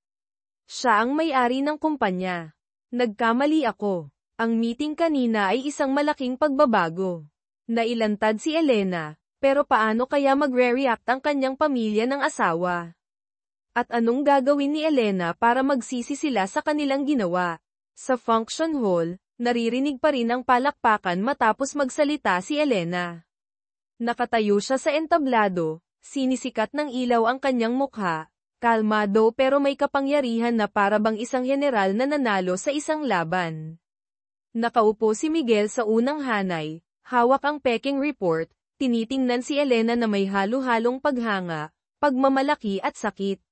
Siya ang may-ari ng kumpanya. Nagkamali ako. Ang meeting kanina ay isang malaking pagbabago. Nailantad si Elena, pero paano kaya magre-react ang kanyang pamilya ng asawa? At anong gagawin ni Elena para magsisi sila sa kanilang ginawa? Sa function hall, naririnig pa rin ang palakpakan matapos magsalita si Elena. Nakatayo siya sa entablado, sinisikat ng ilaw ang kanyang mukha, kalmado pero may kapangyarihan na para bang isang general na nanalo sa isang laban. Nakaupo si Miguel sa unang hanay, hawak ang peking report, tinitingnan si Elena na may halo-halong paghanga, pagmamalaki at sakit.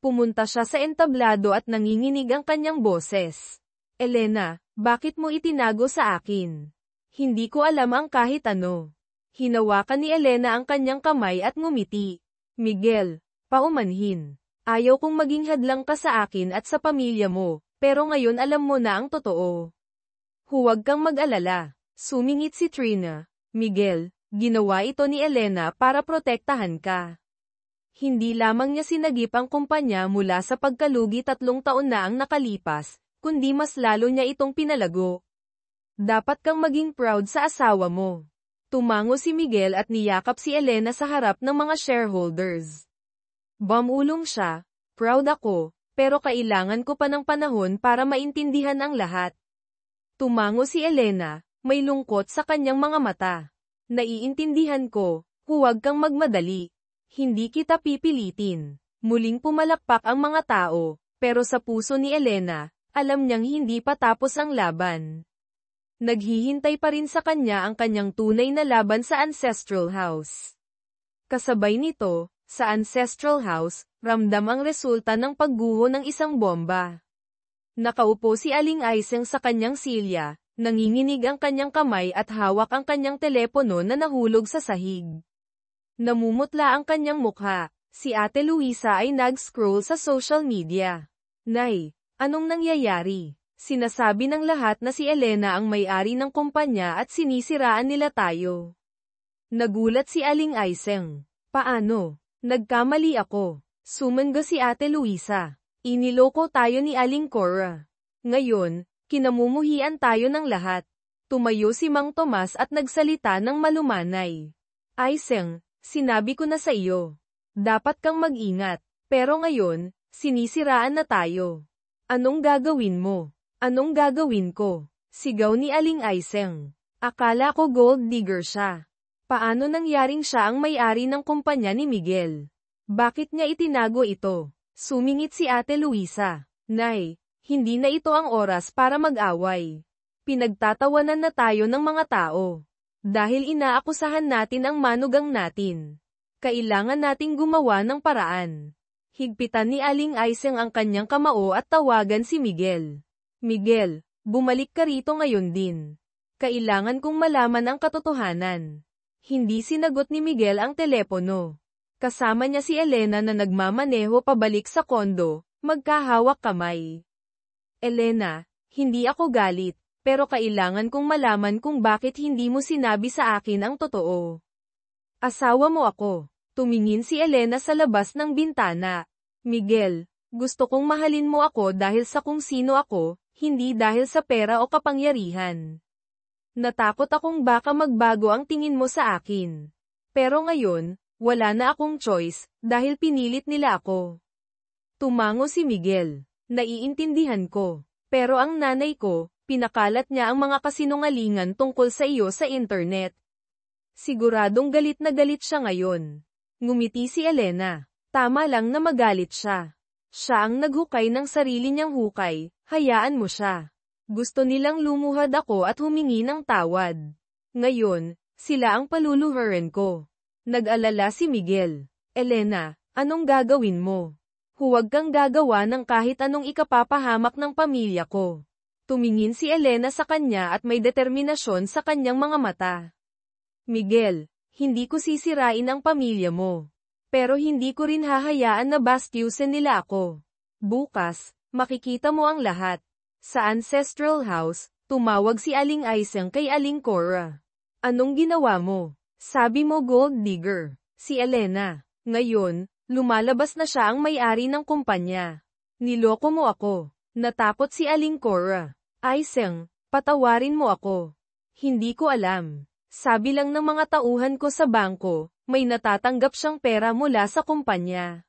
Pumunta siya sa entablado at nanginginig ang kanyang boses. Elena, bakit mo itinago sa akin? Hindi ko alam ang kahit ano. Hinawakan ni Elena ang kanyang kamay at ngumiti. Miguel, paumanhin. Ayaw kong maging hadlang ka sa akin at sa pamilya mo, pero ngayon alam mo na ang totoo. Huwag kang mag-alala. Sumingit si Trina. Miguel, ginawa ito ni Elena para protektahan ka. Hindi lamang niya sinagip ang kumpanya mula sa pagkalugi 3 taon na ang nakalipas, kundi mas lalo niya itong pinalago. Dapat kang maging proud sa asawa mo. Tumango si Miguel at niyakap si Elena sa harap ng mga shareholders. Bumulong siya, proud ako, pero kailangan ko pa ng panahon para maintindihan ang lahat. Tumango si Elena, may lungkot sa kanyang mga mata. Naiintindihan ko, huwag kang magmadali. Hindi kita pipilitin. Muling pumalakpak ang mga tao, pero sa puso ni Elena, alam niyang hindi pa tapos ang laban. Naghihintay pa rin sa kanya ang kanyang tunay na laban sa Ancestral House. Kasabay nito, sa Ancestral House, ramdam ang resulta ng pagguho ng isang bomba. Nakaupo si Aling Aiseng sa kanyang silya, nanginginig ang kanyang kamay at hawak ang kanyang telepono na nahulog sa sahig. Namumutla ang kanyang mukha. Si Ate Luisa ay nag-scroll sa social media. Nay, anong nangyayari? Sinasabi ng lahat na si Elena ang may-ari ng kumpanya at sinisiraan nila tayo. Nagulat si Aling Aiseng. Paano? Nagkamali ako. Sumangga si Ate Luisa. Iniloko tayo ni Aling Cora. Ngayon, kinamumuhian tayo ng lahat. Tumayo si Mang Tomas at nagsalita ng malumanay. Aiseng, sinabi ko na sa iyo. Dapat kang mag-ingat. Pero ngayon, sinisiraan na tayo. Anong gagawin mo? Anong gagawin ko? Sigaw ni Aling Aiseng. Akala ko gold digger siya. Paano nangyaring siya ang may-ari ng kumpanya ni Miguel? Bakit niya itinago ito? Sumingit si Ate Luisa. Nay, hindi na ito ang oras para mag-away. Pinagtatawanan na tayo ng mga tao. Dahil inaakusahan natin ang manugang natin. Kailangan nating gumawa ng paraan. Higpitan ni Aling Aiseng ang kanyang kamao at tawagan si Miguel. Miguel, bumalik ka rito ngayon din. Kailangan kong malaman ang katotohanan. Hindi sinagot ni Miguel ang telepono. Kasama niya si Elena na nagmamaneho pabalik sa kondo, magkahawak kamay. Elena, hindi ako galit, pero kailangan kong malaman kung bakit hindi mo sinabi sa akin ang totoo. Asawa mo ako. Tumingin si Elena sa labas ng bintana. Miguel, gusto kong mahalin mo ako dahil sa kung sino ako, hindi dahil sa pera o kapangyarihan. Natakot akong baka magbago ang tingin mo sa akin. Pero ngayon, wala na akong choice, dahil pinilit nila ako. Tumango si Miguel. Naiintindihan ko. Pero ang nanay ko, pinakalat niya ang mga kasinungalingan tungkol sa iyo sa internet. Siguradong galit na galit siya ngayon. Ngumiti si Elena. Tama lang na magalit siya. Siya ang naghukay ng sarili niyang hukay, hayaan mo siya. Gusto nilang lumuhad ako at humingi ng tawad. Ngayon, sila ang paluluhurin ko. Nag-alala si Miguel. Elena, anong gagawin mo? Huwag kang gagawa ng kahit anong ikapapahamak ng pamilya ko. Tumingin si Elena sa kanya at may determinasyon sa kanyang mga mata. Miguel, hindi ko sisirain ang pamilya mo. Pero hindi ko rin hahayaan na bastyusin nila ako. Bukas, makikita mo ang lahat. Sa ancestral house, tumawag si Aling Aiseng kay Aling Cora. Anong ginawa mo? Sabi mo gold digger. Si Elena. Ngayon, lumalabas na siya ang may-ari ng kumpanya. Niloko mo ako. Natakot si Aling Cora. Aiseng, patawarin mo ako. Hindi ko alam. Sabi lang ng mga tauhan ko sa bangko, may natatanggap siyang pera mula sa kumpanya.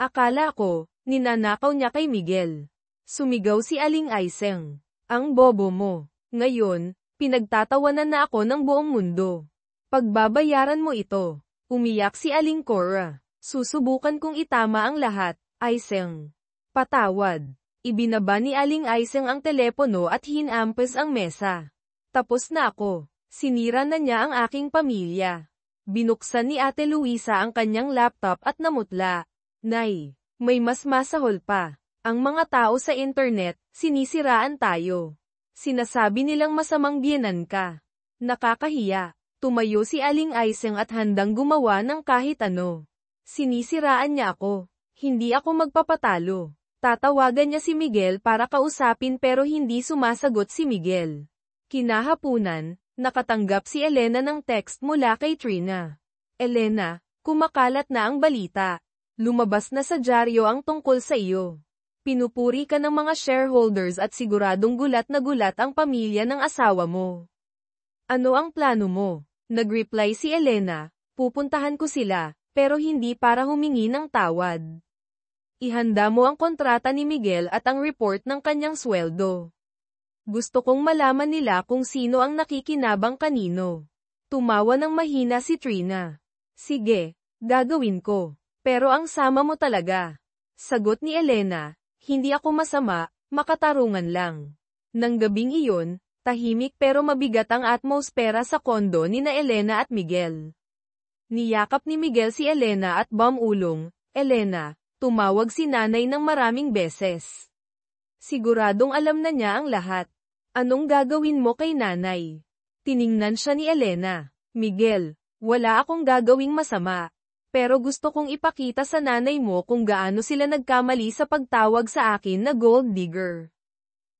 Akala ko, ninanakaw niya kay Miguel. Sumigaw si Aling Aiseng. Ang bobo mo. Ngayon, pinagtatawanan na ako ng buong mundo. Pagbabayaran mo ito. Umiyak si Aling Cora. Susubukan kong itama ang lahat, Aiseng. Patawad. Ibinaba ni Aling Aiseng ang telepono at hinampas ang mesa. Tapos na ako. Sinira na niya ang aking pamilya. Binuksan ni Ate Luisa ang kanyang laptop at namutla. Nay, may mas masahol pa. Ang mga tao sa internet, sinisiraan tayo. Sinasabi nilang masamang biyenan ka. Nakakahiya. Tumayo si Aling Aiseng at handang gumawa ng kahit ano. Sinisiraan niya ako. Hindi ako magpapatalo. Tatawagan niya si Miguel para kausapin pero hindi sumasagot si Miguel. Kinahapunan, nakatanggap si Elena ng text mula kay Trina. Elena, kumakalat na ang balita. Lumabas na sa dyaryo ang tungkol sa iyo. Pinupuri ka ng mga shareholders at siguradong gulat na gulat ang pamilya ng asawa mo. Ano ang plano mo? Nag-reply si Elena, pupuntahan ko sila, pero hindi para humingi ng tawad. Ihanda mo ang kontrata ni Miguel at ang report ng kanyang sweldo. Gusto kong malaman nila kung sino ang nakikinabang kanino. Tumawa ng mahina si Trina. Sige, gagawin ko. Pero ang sama mo talaga. Sagot ni Elena, hindi ako masama, makatarungan lang. Nang gabing iyon, tahimik pero mabigat ang atmosfera sa kondo ni na Elena at Miguel. Niyakap ni Miguel si Elena at bumulong, Elena, tumawag si nanay ng maraming beses. Siguradong alam na niya ang lahat. Anong gagawin mo kay nanay? Tiningnan siya ni Elena. Miguel, wala akong gagawing masama. Pero gusto kong ipakita sa nanay mo kung gaano sila nagkamali sa pagtawag sa akin na gold digger.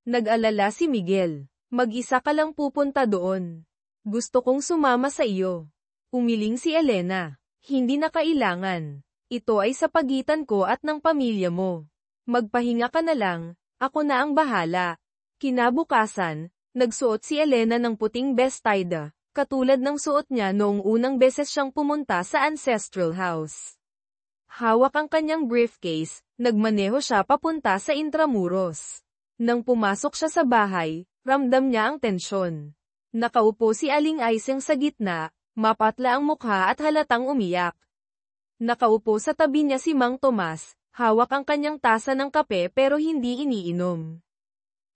Nag-alala si Miguel. Mag-isa ka lang pupunta doon. Gusto kong sumama sa iyo. Umiling si Elena. Hindi na kailangan. Ito ay sa pagitan ko at ng pamilya mo. Magpahinga ka na lang, ako na ang bahala. Kinabukasan, nagsuot si Elena ng puting bestida, katulad ng suot niya noong unang beses siyang pumunta sa ancestral house. Hawak ang kanyang briefcase, nagmaneho siya papunta sa Intramuros. Nang pumasok siya sa bahay, ramdam niya ang tensyon. Nakaupo si Aling Aiseng sa gitna, mapatla ang mukha at halatang umiyak. Nakaupo sa tabi niya si Mang Tomas, hawak ang kanyang tasa ng kape pero hindi iniinom.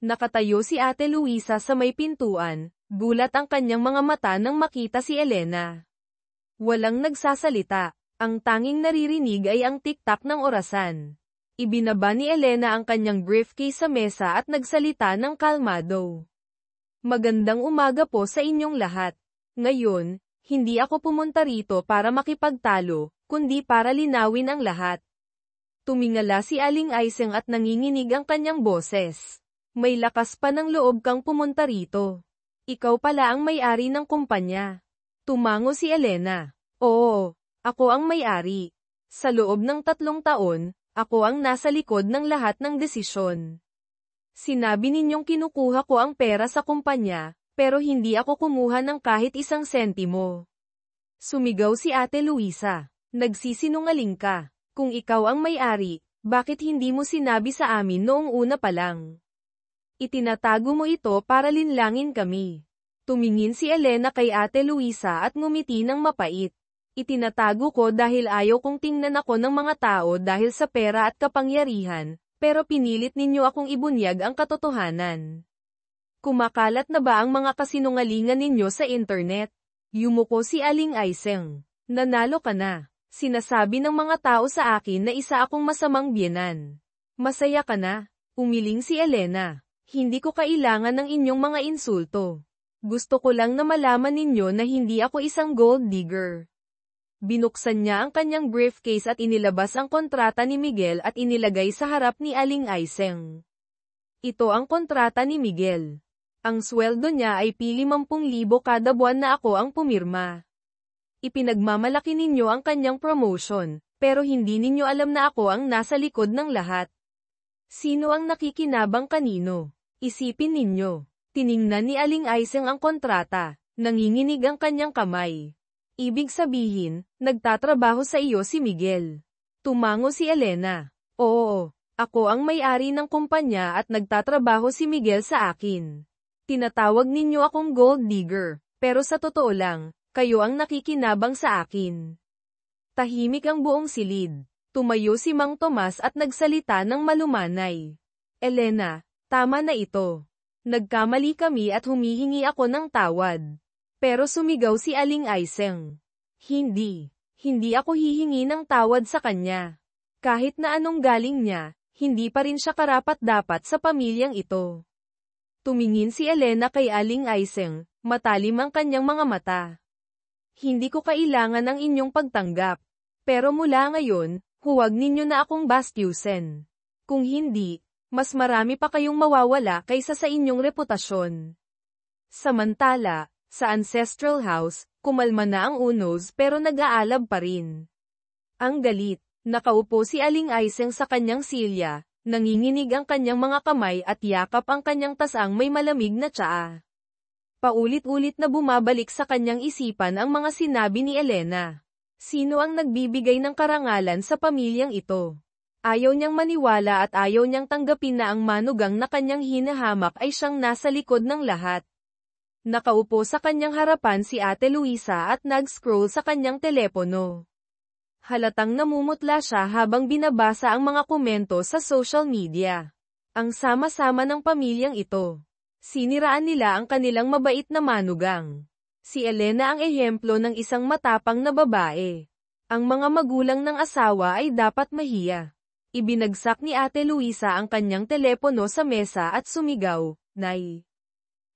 Nakatayo si Ate Luisa sa may pintuan, gulat ang kanyang mga mata nang makita si Elena. Walang nagsasalita, ang tanging naririnig ay ang tiktak ng orasan. Ibinaba ni Elena ang kanyang briefcase sa mesa at nagsalita ng kalmado. Magandang umaga po sa inyong lahat. Ngayon, hindi ako pumunta rito para makipagtalo, kundi para linawin ang lahat. Tumingala si Aling Aiseng at nanginginig ang kanyang boses. May lakas pa ng loob kang pumunta rito. Ikaw pala ang may-ari ng kumpanya. Tumango si Elena. Oo, ako ang may-ari. Sa loob ng 3 taon, ako ang nasa likod ng lahat ng desisyon. Sinabi ninyong kinukuha ko ang pera sa kumpanya, pero hindi ako kumuha ng kahit isang sentimo. Sumigaw si Ate Luisa. Nagsisinungaling ka. Kung ikaw ang may-ari, bakit hindi mo sinabi sa amin noong una pa lang? Itinatago mo ito para linlangin kami. Tumingin si Elena kay Ate Luisa at ngumiti ng mapait. Itinatago ko dahil ayaw kong tingnan ako ng mga tao dahil sa pera at kapangyarihan, pero pinilit ninyo akong ibunyag ang katotohanan. Kumakalat na ba ang mga kasinungalingan ninyo sa internet? Yumuko si Aling Aiseng. Nanalo ka na. Sinasabi ng mga tao sa akin na isa akong masamang biyenan. Masaya ka na? Umiling si Elena. Hindi ko kailangan ng inyong mga insulto. Gusto ko lang na malaman ninyo na hindi ako isang gold digger. Binuksan niya ang kanyang briefcase at inilabas ang kontrata ni Miguel at inilagay sa harap ni Aling Aiseng. Ito ang kontrata ni Miguel. Ang sweldo niya ay pili 50,000 kada buwan na ako ang pumirma. Ipinagmamalaki ninyo ang kanyang promotion, pero hindi ninyo alam na ako ang nasa likod ng lahat. Sino ang nakikinabang kanino? Isipin ninyo. Tiningnan ni Aling Aiseng ang kontrata, nanginginig ang kanyang kamay. Ibig sabihin, nagtatrabaho sa iyo si Miguel. Tumango si Elena. Oo, ako ang may-ari ng kumpanya at nagtatrabaho si Miguel sa akin. Tinatawag ninyo akong gold digger, pero sa totoo lang, kayo ang nakikinabang sa akin. Tahimik ang buong silid. Tumayo si Mang Tomas at nagsalita ng malumanay. Elena, tama na ito. Nagkamali kami at humihingi ako ng tawad. Pero sumigaw si Aling Aiseng. Hindi ako hihingi ng tawad sa kanya. Kahit na anong galing niya, hindi pa rin siya karapat-dapat sa pamilyang ito. Tumingin si Elena kay Aling Aiseng, matalim ang kanyang mga mata. Hindi ko kailangan ng inyong pagtanggap. Pero mula ngayon, huwag ninyo na akong bastyusin. Kung hindi, mas marami pa kayong mawawala kaysa sa inyong reputasyon. Samantala, sa ancestral house, kumalma na ang unos pero nag-aalab pa rin. Ang galit, nakaupo si Aling Aiseng sa kanyang silya, nanginginig ang kanyang mga kamay at yakap ang kanyang tasang may malamig na tsaa. Paulit-ulit na bumabalik sa kanyang isipan ang mga sinabi ni Elena. Sino ang nagbibigay ng karangalan sa pamilyang ito? Ayaw niyang maniwala at ayaw niyang tanggapin na ang manugang na kanyang hinahamak ay siyang nasa likod ng lahat. Nakaupo sa kanyang harapan si Ate Luisa at nag-scroll sa kanyang telepono. Halatang namumutla siya habang binabasa ang mga komento sa social media. Ang sama-sama ng pamilyang ito. Siniraan nila ang kanilang mabait na manugang. Si Elena ang ehemplo ng isang matapang na babae. Ang mga magulang ng asawa ay dapat mahiya. Ibinagsak ni Ate Luisa ang kanyang telepono sa mesa at sumigaw, "Nay!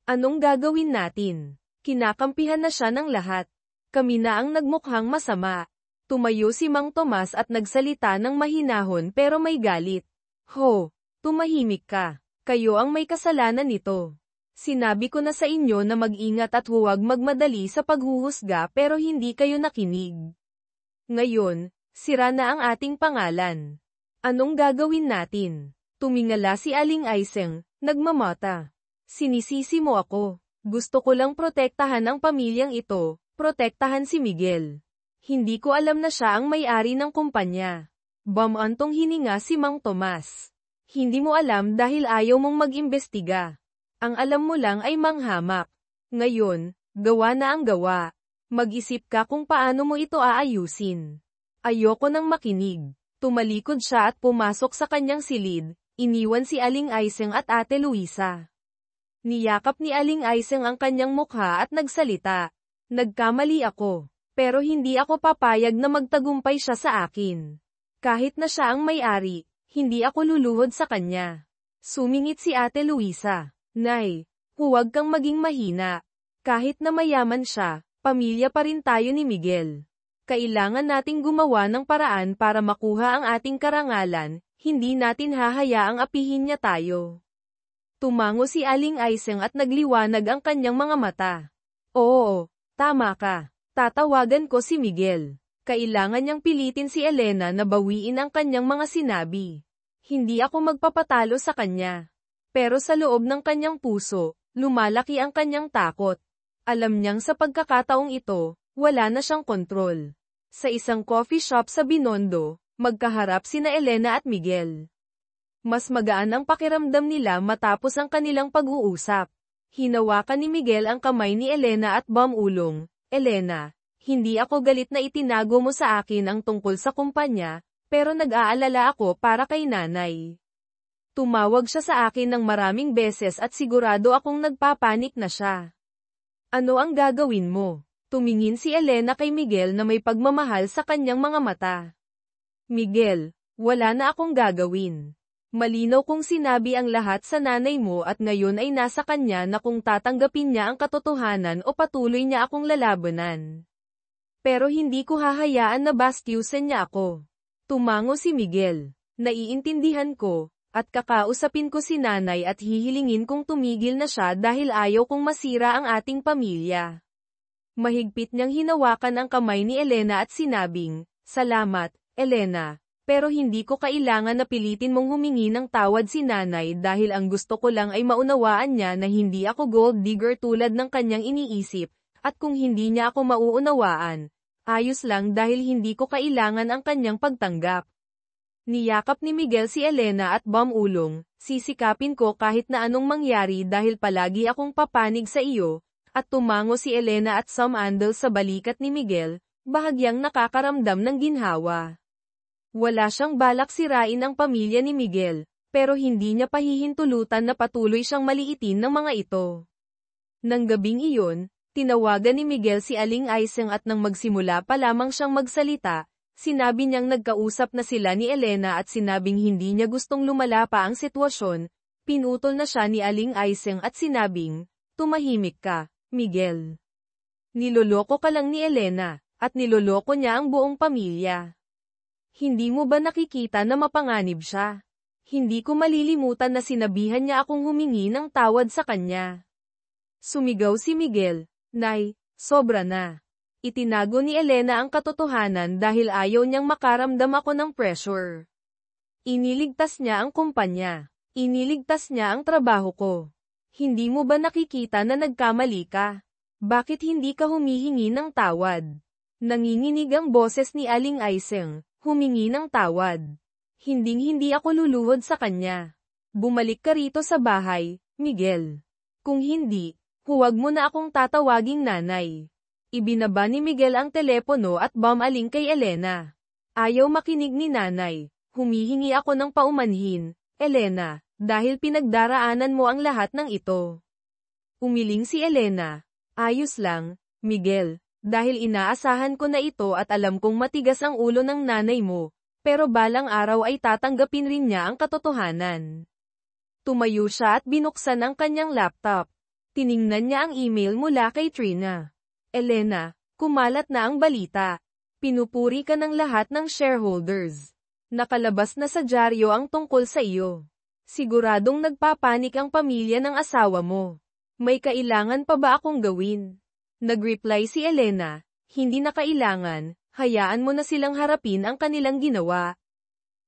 Anong gagawin natin? Kinakampihan na siya ng lahat. Kami na ang nagmukhang masama." Tumayo si Mang Tomas at nagsalita ng mahinahon pero may galit. "Ho! Tumahimik ka. Kayo ang may kasalanan nito. Sinabi ko na sa inyo na mag-ingat at huwag magmadali sa paghuhusga pero hindi kayo nakinig. Ngayon, sira na ang ating pangalan. Anong gagawin natin?" Tumingala si Aling Aiseng, nagmamata. "Sinisisi mo ako. Gusto ko lang protektahan ang pamilyang ito, protektahan si Miguel. Hindi ko alam na siya ang may-ari ng kumpanya." Bamantong hininga si Mang Tomas. "Hindi mo alam dahil ayaw mong mag-imbestiga. Ang alam mo lang ay manghamak. Ngayon, gawa na ang gawa. Mag-isip ka kung paano mo ito aayusin." Ayoko nang makinig. Tumalikod siya at pumasok sa kanyang silid, iniwan si Aling Aiseng at Ate Luisa. Niyakap ni Aling Aiseng ang kanyang mukha at nagsalita. "Nagkamali ako, pero hindi ako papayag na magtagumpay siya sa akin. Kahit na siya ang may-ari, hindi ako luluhod sa kanya." Sumingit si Ate Luisa. "Nay, huwag kang maging mahina. Kahit na mayaman siya, pamilya pa rin tayo ni Miguel. Kailangan nating gumawa ng paraan para makuha ang ating karangalan, hindi natin hahayaang apihin niya tayo." Tumango si Aling Aiseng at nagliwanag ang kanyang mga mata. "Oo, tama ka. Tatawagan ko si Miguel. Kailangan niyang pilitin si Elena na bawiin ang kanyang mga sinabi. Hindi ako magpapatalo sa kanya." Pero sa loob ng kanyang puso, lumalaki ang kanyang takot. Alam niyang sa pagkakataong ito, wala na siyang kontrol. Sa isang coffee shop sa Binondo, magkaharap sina Elena at Miguel. Mas magaan ang pakiramdam nila matapos ang kanilang pag-uusap. Hinawakan ni Miguel ang kamay ni Elena at bumulong, "Elena, hindi ako galit na itinago mo sa akin ang tungkol sa kumpanya, pero nag-aalala ako para kay nanay. Tumawag siya sa akin ng maraming beses at sigurado akong nagpapanik na siya. Ano ang gagawin mo?" Tumingin si Elena kay Miguel na may pagmamahal sa kanyang mga mata. "Miguel, wala na akong gagawin. Malinaw kong sinabi ang lahat sa nanay mo at ngayon ay nasa kanya na kung tatanggapin niya ang katotohanan o patuloy niya akong lalabanan. Pero hindi ko hahayaan na bastyusan niya ako." Tumango si Miguel. "Naiintindihan ko, at kakausapin ko si nanay at hihilingin kong tumigil na siya dahil ayaw kong masira ang ating pamilya." Mahigpit niyang hinawakan ang kamay ni Elena at sinabing, "Salamat, Elena, pero hindi ko kailangan na pilitin mong humingi ng tawad si nanay dahil ang gusto ko lang ay maunawaan niya na hindi ako gold digger tulad ng kanyang iniisip, at kung hindi niya ako mauunawaan, ayos lang dahil hindi ko kailangan ang kanyang pagtanggap." Niyakap ni Miguel si Elena at bumulong, "Sisikapin ko kahit na anong mangyari dahil palagi akong papanig sa iyo." At tumango si Elena at sumandal sa balikat ni Miguel, bahagyang nakakaramdam ng ginhawa. Wala siyang balak sirain ang pamilya ni Miguel, pero hindi niya pahihintulutan na patuloy siyang maliitin ng mga ito. Nang gabing iyon, tinawagan ni Miguel si Aling Aiseng at nang magsimula pa lamang siyang magsalita, sinabi niyang nagkausap na sila ni Elena at sinabing hindi niya gustong lumala pa ang sitwasyon. Pinutol na siya ni Aling Aiseng at sinabing, "Tumahimik ka, Miguel. Niloloko ka lang ni Elena, at niloloko niya ang buong pamilya. Hindi mo ba nakikita na mapanganib siya? Hindi ko malilimutan na sinabihan niya akong humingi ng tawad sa kanya." Sumigaw si Miguel, "Nay, sobra na." Itinago ni Elena ang katotohanan dahil ayaw niyang makaramdam ako ng pressure. Iniligtas niya ang kumpanya. Iniligtas niya ang trabaho ko. Hindi mo ba nakikita na nagkamali ka? Bakit hindi ka humihingi ng tawad? Nanginginig ang boses ni Aling Aiseng, "Humingi ng tawad. Hinding-hindi ako luluhod sa kanya. Bumalik ka rito sa bahay, Miguel. Kung hindi, huwag mo na akong tatawaging nanay." Ibinaba ni Miguel ang telepono at bumaling kay Elena. "Ayaw makinig ni nanay. Humihingi ako ng paumanhin, Elena, dahil pinagdaraanan mo ang lahat ng ito." Umiling si Elena. "Ayos lang, Miguel, dahil inaasahan ko na ito at alam kong matigas ang ulo ng nanay mo, pero balang araw ay tatanggapin rin niya ang katotohanan. Tumayo siya at binuksan ang kanyang laptop. Tiningnan niya ang email mula kay Trina. Elena, kumalat na ang balita. Pinupuri ka ng lahat ng shareholders. Nakalabas na sa dyaryo ang tungkol sa iyo. Siguradong nagpapanik ang pamilya ng asawa mo. May kailangan pa ba akong gawin? Nagreply si Elena, hindi na kailangan, hayaan mo na silang harapin ang kanilang ginawa.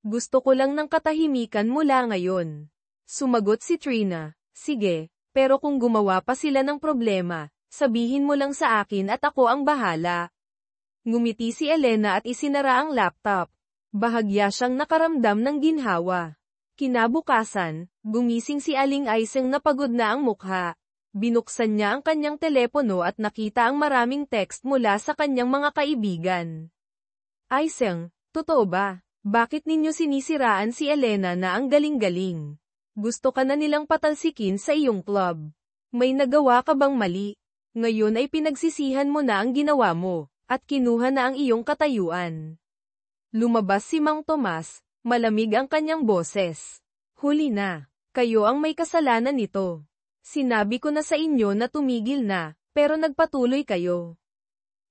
Gusto ko lang ng katahimikan mula ngayon. Sumagot si Trina, sige, pero kung gumawa pa sila ng problema, sabihin mo lang sa akin at ako ang bahala. Ngumiti si Elena at isinara ang laptop. Bahagya siyang nakaramdam ng ginhawa. Kinabukasan, gumising si Aling Aiseng na pagod na ang mukha. Binuksan niya ang kanyang telepono at nakita ang maraming text mula sa kanyang mga kaibigan. Aiseng, totoo ba? Bakit ninyo sinisiraan si Elena na ang galing-galing? Gusto ka na nilang patalsikin sa iyong club. May nagawa ka bang mali? Ngayon ay pinagsisihan mo na ang ginawa mo, at kinuha na ang iyong katayuan. Lumabas si Mang Tomas, malamig ang kanyang boses. Huli na. Kayo ang may kasalanan nito. Sinabi ko na sa inyo na tumigil na, pero nagpatuloy kayo.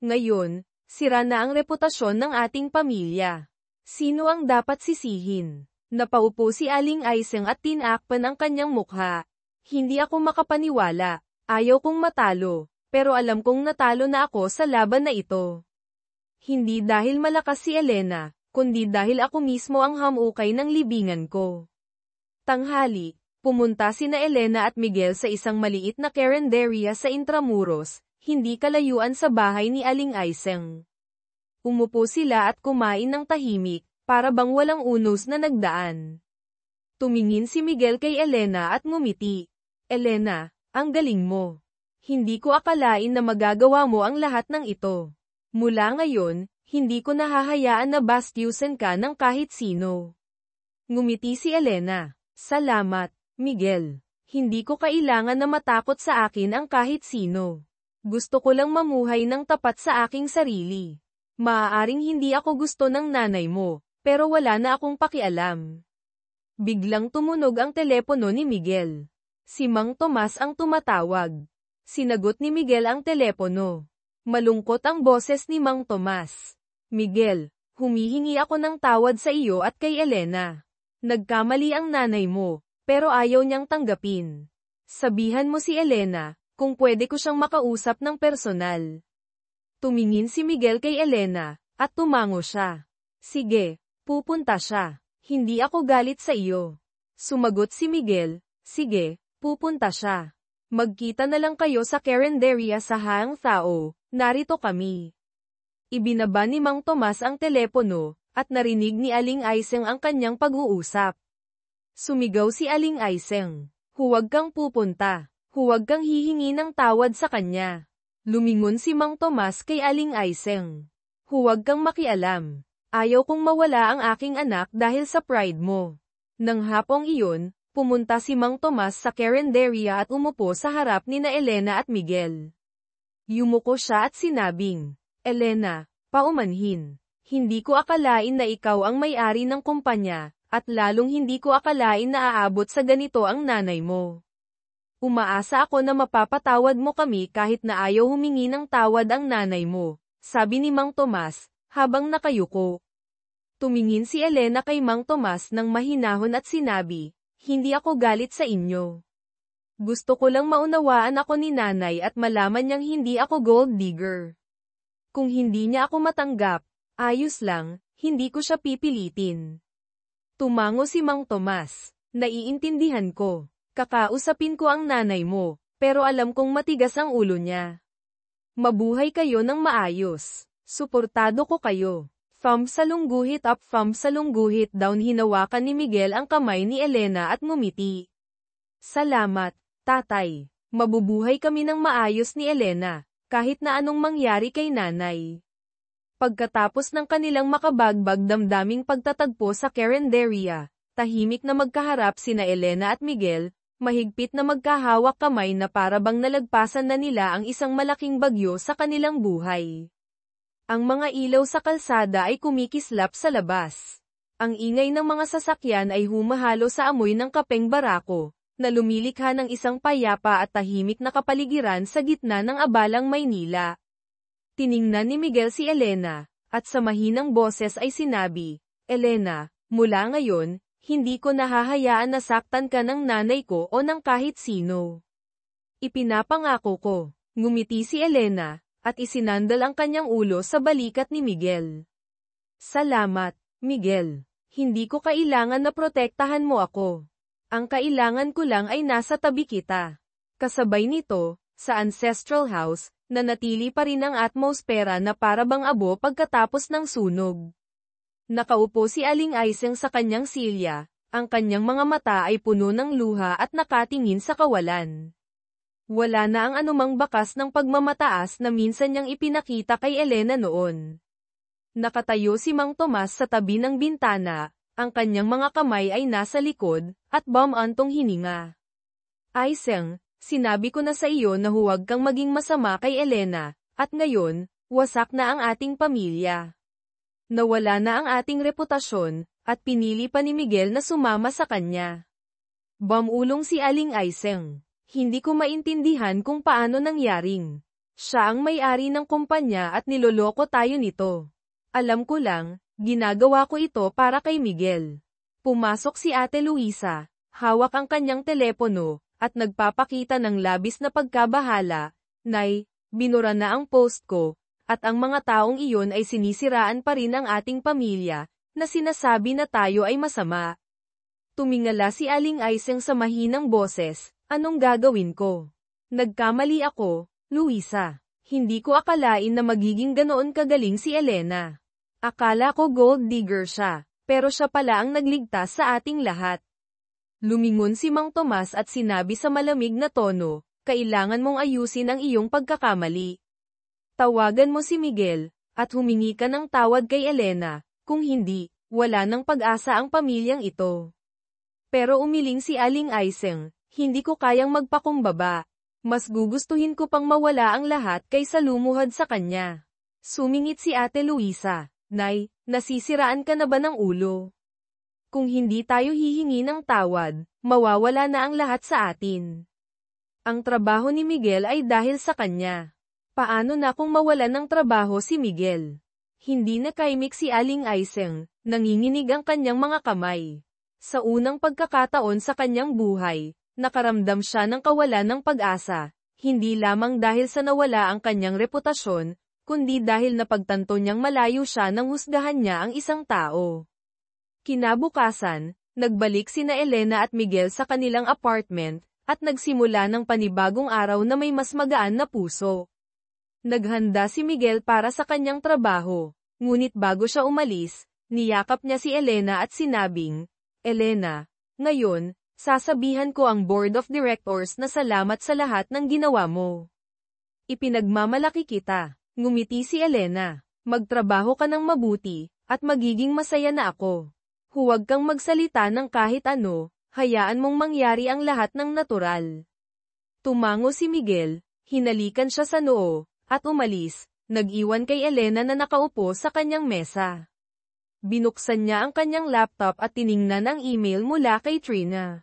Ngayon, sira na ang reputasyon ng ating pamilya. Sino ang dapat sisihin? Napaupo si Aling Aiseng at tinakpan ang kanyang mukha. Hindi ako makapaniwala. Ayaw kong matalo, pero alam kong natalo na ako sa laban na ito. Hindi dahil malakas si Elena, kundi dahil ako mismo ang hamukay ng libingan ko. Tanghali, pumunta sina Elena at Miguel sa isang maliit na karinderya sa Intramuros, hindi kalayuan sa bahay ni Aling Aiseng. Umupo sila at kumain ng tahimik, para bang walang unos na nagdaan. Tumingin si Miguel kay Elena at ngumiti. Elena, ang galing mo. Hindi ko akalain na magagawa mo ang lahat ng ito. Mula ngayon, hindi ko nahahayaan na bastyusan ka ng kahit sino. Ngumiti si Elena. Salamat, Miguel. Hindi ko kailangan na matakot sa akin ang kahit sino. Gusto ko lang mamuhay ng tapat sa aking sarili. Maaaring hindi ako gusto ng nanay mo, pero wala na akong pakialam. Biglang tumunog ang telepono ni Miguel. Si Mang Tomas ang tumatawag. Sinagot ni Miguel ang telepono. Malungkot ang boses ni Mang Tomas. Miguel, humihingi ako ng tawad sa iyo at kay Elena. Nagkamali ang nanay mo, pero ayaw niyang tanggapin. Sabihan mo si Elena, kung pwede ko siyang makausap ng personal. Tumingin si Miguel kay Elena, at tumango siya. Sige, pupunta siya. Hindi ako galit sa iyo. Sumagot si Miguel, sige, pupunta siya. Magkita na lang kayo sa karinderya sa Haang Thao, narito kami. Ibinaba ni Mang Tomas ang telepono, at narinig ni Aling Aiseng ang kanyang pag-uusap. Sumigaw si Aling Aiseng. Huwag kang pupunta. Huwag kang hihingi ng tawad sa kanya. Lumingon si Mang Tomas kay Aling Aiseng. Huwag kang makialam. Ayaw kong mawala ang aking anak dahil sa pride mo. Nang hapong iyon, pumunta si Mang Tomas sa karinderya at umupo sa harap ni na Elena at Miguel. Yumuko siya at sinabing, Elena, paumanhin. Hindi ko akalain na ikaw ang may-ari ng kumpanya, at lalong hindi ko akalain na aabot sa ganito ang nanay mo. Umaasa ako na mapapatawad mo kami kahit na ayaw humingi ng tawad ang nanay mo, sabi ni Mang Tomas, habang nakayuko. Tumingin si Elena kay Mang Tomas ng mahinahon at sinabi, hindi ako galit sa inyo. Gusto ko lang maunawaan ako ni nanay at malaman niyang hindi ako gold digger. Kung hindi niya ako matanggap, ayos lang, hindi ko siya pipilitin. Tumango si Mang Tomas. Naiintindihan ko. Kakausapin ko ang nanay mo, pero alam kong matigas ang ulo niya. Mabuhay kayo ng maayos. Suportado ko kayo. Thumb sa lungguhit up, thumb sa lungguhit down. Hinawakan ni Miguel ang kamay ni Elena at ngumiti. Salamat, tatay. Mabubuhay kami ng maayos ni Elena, kahit na anong mangyari kay nanay. Pagkatapos ng kanilang makabagbag damdaming pagtatagpo sa karinderya, tahimik na magkaharap sina Elena at Miguel, mahigpit na magkahawak kamay na para bang nalagpasan na nila ang isang malaking bagyo sa kanilang buhay. Ang mga ilaw sa kalsada ay kumikislap sa labas. Ang ingay ng mga sasakyan ay humahalo sa amoy ng kapeng barako, na lumilikha ng isang payapa at tahimik na kapaligiran sa gitna ng abalang Maynila. Tiningnan ni Miguel si Elena, at sa mahinang boses ay sinabi, "Elena, mula ngayon, hindi ko nahahayaan na saktan ka ng nanay ko o ng kahit sino. Ipinapangako ko." Ngumiti si Elena, at isinandal ang kanyang ulo sa balikat ni Miguel. "Salamat, Miguel. Hindi ko kailangan na protektahan mo ako. Ang kailangan ko lang ay nasa tabi kita." Kasabay nito, sa ancestral house, nanatili pa rin ang atmosfera na para bang abo pagkatapos ng sunog. Nakaupo si Aling Aiseng sa kanyang silya, ang kanyang mga mata ay puno ng luha at nakatingin sa kawalan. Wala na ang anumang bakas ng pagmamataas na minsan niyang ipinakita kay Elena noon. Nakatayo si Mang Tomas sa tabi ng bintana, ang kanyang mga kamay ay nasa likod, at bumantong hininga. "Aiseng, sinabi ko na sa iyo na huwag kang maging masama kay Elena, at ngayon, wasak na ang ating pamilya. Nawala na ang ating reputasyon, at pinili pa ni Miguel na sumama sa kanya." Bumulong si Aling Aiseng. "Hindi ko maintindihan kung paano nangyaring. Siya ang may-ari ng kumpanya at niloloko tayo nito. Alam ko lang, ginagawa ko ito para kay Miguel." Pumasok si Ate Luisa, hawak ang kanyang telepono, at nagpapakita ng labis na pagkabahala. "Nay, binura na ang post ko, at ang mga taong iyon ay sinisiraan pa rin ang ating pamilya, na sinasabi na tayo ay masama." Tumingala si Aling Aiseng sa mahinang boses, "Anong gagawin ko? Nagkamali ako, Luisa. Hindi ko akalain na magiging ganoon kagaling si Elena. Akala ko gold digger siya, pero siya pala ang nagligtas sa ating lahat." Lumingon si Mang Tomas at sinabi sa malamig na tono, "Kailangan mong ayusin ang iyong pagkakamali. Tawagan mo si Miguel, at humingi ka ng tawad kay Elena, kung hindi, wala nang pag-asa ang pamilyang ito." Pero umiling si Aling Aiseng, "Hindi ko kayang magpakumbaba. Mas gugustuhin ko pang mawala ang lahat kaysa lumuhad sa kanya." Sumingit si Ate Luisa, "Nay, nasisiraan ka na ba ng ulo? Kung hindi tayo hihingi ng tawad, mawawala na ang lahat sa atin. Ang trabaho ni Miguel ay dahil sa kanya. Paano na kung mawalan ng trabaho si Miguel?" Hindi nakaimik si Aling Aiseng, nanginginig ang kanyang mga kamay. Sa unang pagkakataon sa kanyang buhay, nakaramdam siya ng kawalan ng pag-asa, hindi lamang dahil sa nawala ang kanyang reputasyon, kundi dahil napagtanto niyang malayo siya nang husgahan niya ang isang tao. Kinabukasan, nagbalik sina Elena at Miguel sa kanilang apartment, at nagsimula ng panibagong araw na may mas magaan na puso. Naghanda si Miguel para sa kanyang trabaho, ngunit bago siya umalis, niyakap niya si Elena at sinabing, "Elena, ngayon, sasabihan ko ang board of directors na salamat sa lahat ng ginawa mo. Ipinagmamalaki kita." Ngumiti si Elena. "Magtrabaho ka ng mabuti, at magiging masaya na ako. Huwag kang magsalita ng kahit ano, hayaan mong mangyari ang lahat ng natural." Tumango si Miguel, hinalikan siya sa noo, at umalis, nag-iwan kay Elena na nakaupo sa kanyang mesa. Binuksan niya ang kanyang laptop at tiningnan ang email mula kay Trina.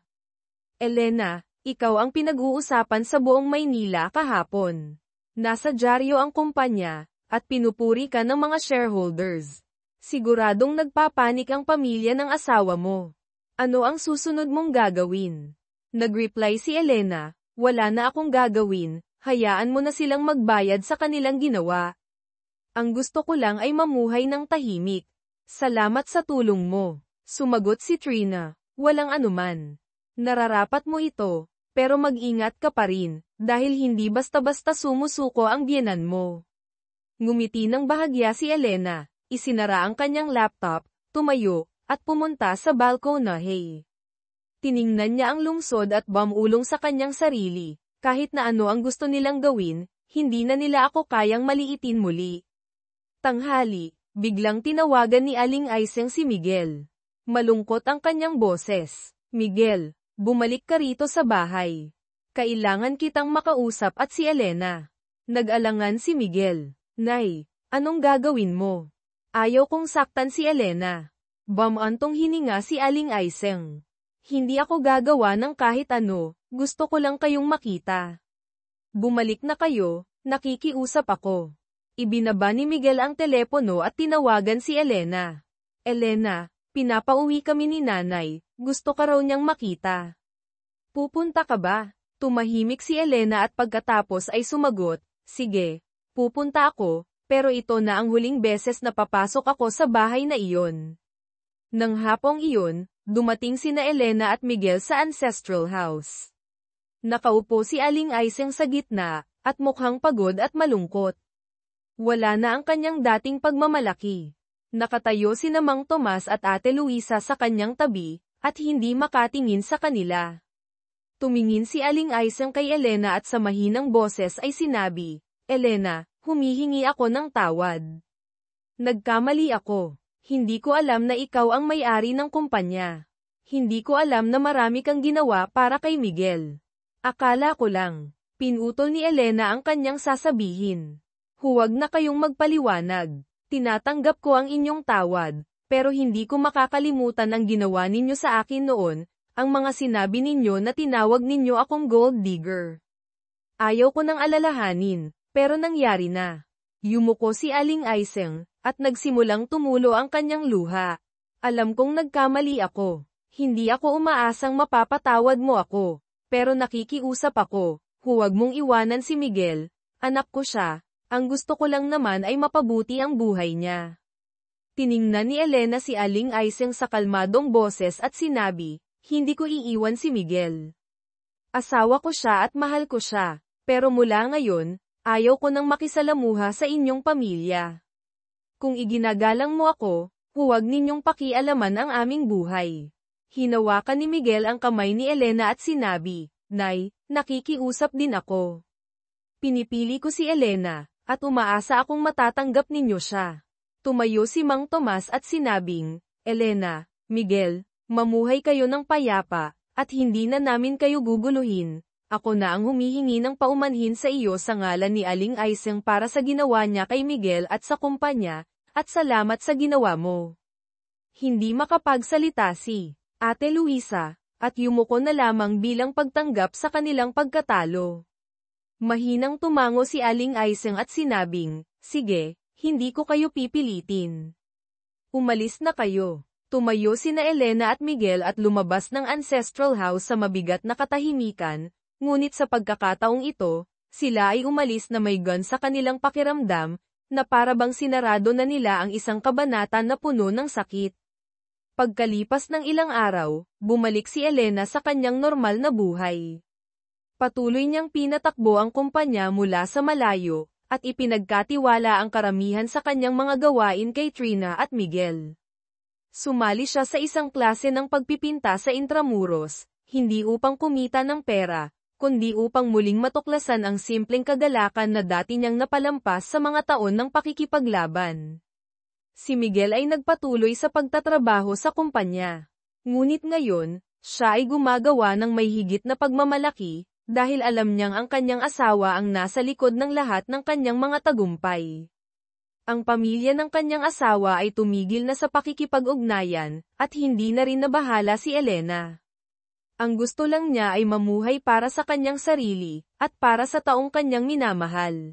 "Elena, ikaw ang pinag-uusapan sa buong Maynila kahapon. Nasa dyaryo ang kumpanya, at pinupuri ka ng mga shareholders. Siguradong nagpapanik ang pamilya ng asawa mo. Ano ang susunod mong gagawin?" Nag-reply si Elena, "Wala na akong gagawin, hayaan mo na silang magbayad sa kanilang ginawa. Ang gusto ko lang ay mamuhay ng tahimik. Salamat sa tulong mo." Sumagot si Trina, "Walang anuman. Nararapat mo ito, pero mag-ingat ka pa rin, dahil hindi basta-basta sumusuko ang biyenan mo." Ngumiti ng bahagya si Elena, isinara ang kanyang laptop, tumayo, at pumunta sa balkonahe. Tiningnan niya ang lungsod at bumulong sa kanyang sarili, kahit na ano ang gusto nilang gawin, hindi na nila ako kayang maliitin muli. Tanghali, biglang tinawagan ni Aling Aiseng si Miguel. Malungkot ang kanyang boses. "Miguel, bumalik ka rito sa bahay. Kailangan kitang makausap." At si Elena. Nag-alangan si Miguel. "Nay, anong gagawin mo?" Ayaw kong saktan si Elena. Bamantong hininga si Aling Aiseng. Hindi ako gagawa ng kahit ano, gusto ko lang kayong makita. Bumalik na kayo, nakikiusap ako. Ibinaba ni Miguel ang telepono at tinawagan si Elena. Elena, pinapauwi kami ni nanay, gusto ka raw niyang makita. Pupunta ka ba? Tumahimik si Elena at pagkatapos ay sumagot, sige, pupunta ako, pero ito na ang huling beses na papasok ako sa bahay na iyon. Nang hapong iyon, dumating sina Elena at Miguel sa ancestral house. Nakaupo si Aling Aiseng sa gitna, at mukhang pagod at malungkot. Wala na ang kanyang dating pagmamalaki. Nakatayo sina Mang Tomas at Ate Luisa sa kanyang tabi, at hindi makatingin sa kanila. Tumingin si Aling Aiseng kay Elena at sa mahinang boses ay sinabi, Elena, humihingi ako ng tawad. Nagkamali ako. Hindi ko alam na ikaw ang may-ari ng kumpanya. Hindi ko alam na marami kang ginawa para kay Miguel. Akala ko lang. Pinutol ni Elena ang kanyang sasabihin. Huwag na kayong magpaliwanag. Tinatanggap ko ang inyong tawad, pero hindi ko makakalimutan ang ginawa ninyo sa akin noon, ang mga sinabi ninyo na tinawag ninyo akong gold digger. Ayaw ko nang alalahanin, pero nangyari na. Yumuko si Aling Aiseng, at nagsimulang tumulo ang kanyang luha. Alam kong nagkamali ako. Hindi ako umaasang mapapatawad mo ako, pero nakikiusap ako, huwag mong iwanan si Miguel, anak ko siya, ang gusto ko lang naman ay mapabuti ang buhay niya. Tiningnan ni Elena si Aling Aiseng sa kalmadong boses at sinabi, hindi ko iiwan si Miguel. Asawa ko siya at mahal ko siya, pero mula ngayon, ayaw ko nang makisalamuha sa inyong pamilya. Kung iginagalang mo ako, huwag ninyong pakialaman ang aming buhay. Hinawakan ni Miguel ang kamay ni Elena at sinabi, Nay, nakikiusap din ako. Pinipili ko si Elena, at umaasa akong matatanggap ninyo siya. Tumayo si Mang Tomas at sinabing, Elena, Miguel, mamuhay kayo ng payapa, at hindi na namin kayo guguluhin. Ako na ang humihingi ng paumanhin sa iyo sa ngalan ni Aling Aiseng para sa ginawa niya kay Miguel at sa kumpanya, at salamat sa ginawa mo. Hindi makapagsalita si Ate Luisa, at yumuko na lamang bilang pagtanggap sa kanilang pagkatalo. Mahinang tumango si Aling Aiseng at sinabing, sige, hindi ko kayo pipilitin. Umalis na kayo. Tumayo sina Elena at Miguel at lumabas ng ancestral house sa mabigat na katahimikan, ngunit sa pagkakataong ito, sila ay umalis na may gun sa kanilang pakiramdam, na parabang sinarado na nila ang isang kabanata na puno ng sakit. Pagkalipas ng ilang araw, bumalik si Elena sa kanyang normal na buhay. Patuloy niyang pinatakbo ang kumpanya mula sa malayo, at ipinagkatiwala ang karamihan sa kanyang mga gawain kay Trina at Miguel. Sumali siya sa isang klase ng pagpipinta sa Intramuros, hindi upang kumita ng pera, kundi upang muling matuklasan ang simpleng kagalakan na dati niyang napalampas sa mga taon ng pakikipaglaban. Si Miguel ay nagpatuloy sa pagtatrabaho sa kumpanya. Ngunit ngayon, siya ay gumagawa ng may higit na pagmamalaki, dahil alam niyang ang kanyang asawa ang nasa likod ng lahat ng kanyang mga tagumpay. Ang pamilya ng kanyang asawa ay tumigil na sa pakikipag-ugnayan, at hindi na rin nabahala si Elena. Ang gusto lang niya ay mamuhay para sa kanyang sarili, at para sa taong kanyang minamahal.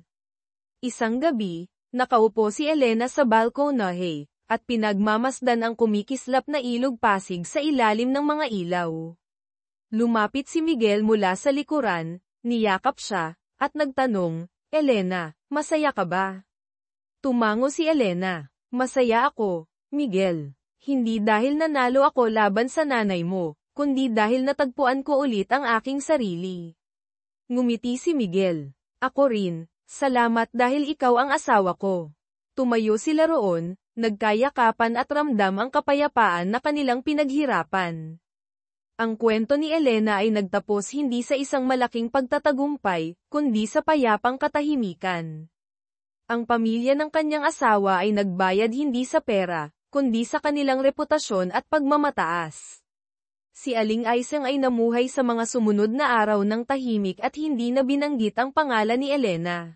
Isang gabi, nakaupo si Elena sa balkonahe, at pinagmamasdan ang kumikislap na ilog Pasig sa ilalim ng mga ilaw. Lumapit si Miguel mula sa likuran, niyakap siya, at nagtanong, Elena, masaya ka ba? Tumango si Elena. Masaya ako, Miguel. Hindi dahil nanalo ako laban sa nanay mo, kundi dahil natagpuan ko ulit ang aking sarili. Ngumiti si Miguel. Ako rin, salamat dahil ikaw ang asawa ko. Tumayo sila roon, nagkayakapan at ramdam ang kapayapaan na kanilang pinaghirapan. Ang kwento ni Elena ay nagtapos hindi sa isang malaking pagtatagumpay, kundi sa payapang katahimikan. Ang pamilya ng kanyang asawa ay nagbayad hindi sa pera, kundi sa kanilang reputasyon at pagmamataas. Si Aling Aiseng ay namuhay sa mga sumunod na araw ng tahimik at hindi na binanggit ang pangalan ni Elena.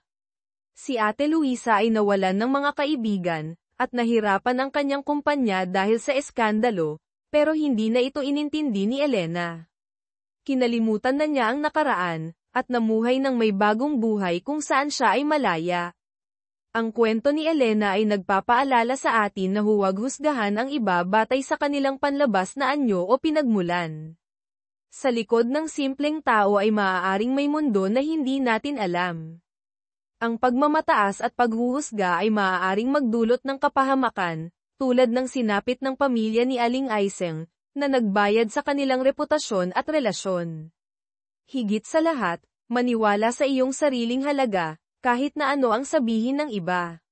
Si Ate Luisa ay nawalan ng mga kaibigan, at nahirapan ang kanyang kumpanya dahil sa eskandalo, pero hindi na ito inintindi ni Elena. Kinalimutan na niya ang nakaraan, at namuhay ng may bagong buhay kung saan siya ay malaya. Ang kwento ni Elena ay nagpapaalala sa atin na huwag husgahan ang iba batay sa kanilang panlabas na anyo o pinagmulan. Sa likod ng simpleng tao ay maaaring may mundo na hindi natin alam. Ang pagmamataas at paghuhusga ay maaaring magdulot ng kapahamakan, tulad ng sinapit ng pamilya ni Aling Aiseng, na nagbayad sa kanilang reputasyon at relasyon. Higit sa lahat, maniwala sa iyong sariling halaga, kahit na ano ang sabihin ng iba.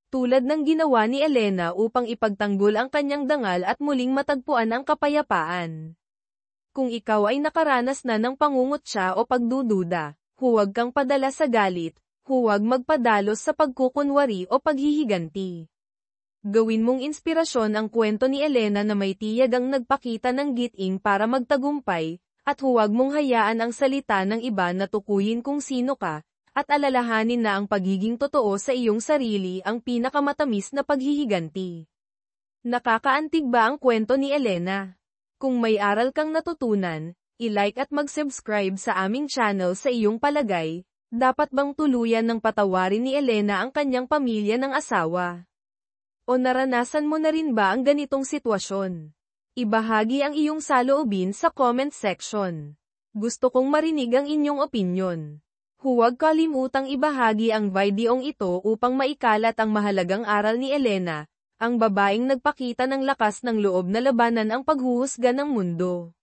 Tulad ng ginawa ni Elena upang ipagtanggol ang kanyang dangal at muling matagpuan ang kapayapaan. Kung ikaw ay nakaranas na ng pangungutya o pagdududa, huwag kang padala sa galit, huwag magpadalos sa pagkukunwari o paghihiganti. Gawin mong inspirasyon ang kwento ni Elena na may tiyagang nagpakita ng giting para magtagumpay, at huwag mong hayaan ang salita ng iba na tukuyin kung sino ka, at alalahanin na ang pagiging totoo sa iyong sarili ang pinakamatamis na paghihiganti. Nakakaantig ba ang kwento ni Elena? Kung may aral kang natutunan, i-like at mag-subscribe sa aming channel sa iyong palagay. Dapat bang tuluyan ng patawarin ni Elena ang kanyang pamilya ng asawa? O naranasan mo na rin ba ang ganitong sitwasyon? Ibahagi ang iyong saloobin sa comment section. Gusto kong marinig ang inyong opinyon. Huwag kalimutang ibahagi ang videong ito upang maikalat ang mahalagang aral ni Elena, ang babaeng nagpakita ng lakas ng loob na labanan ang paghuhusga ng mundo.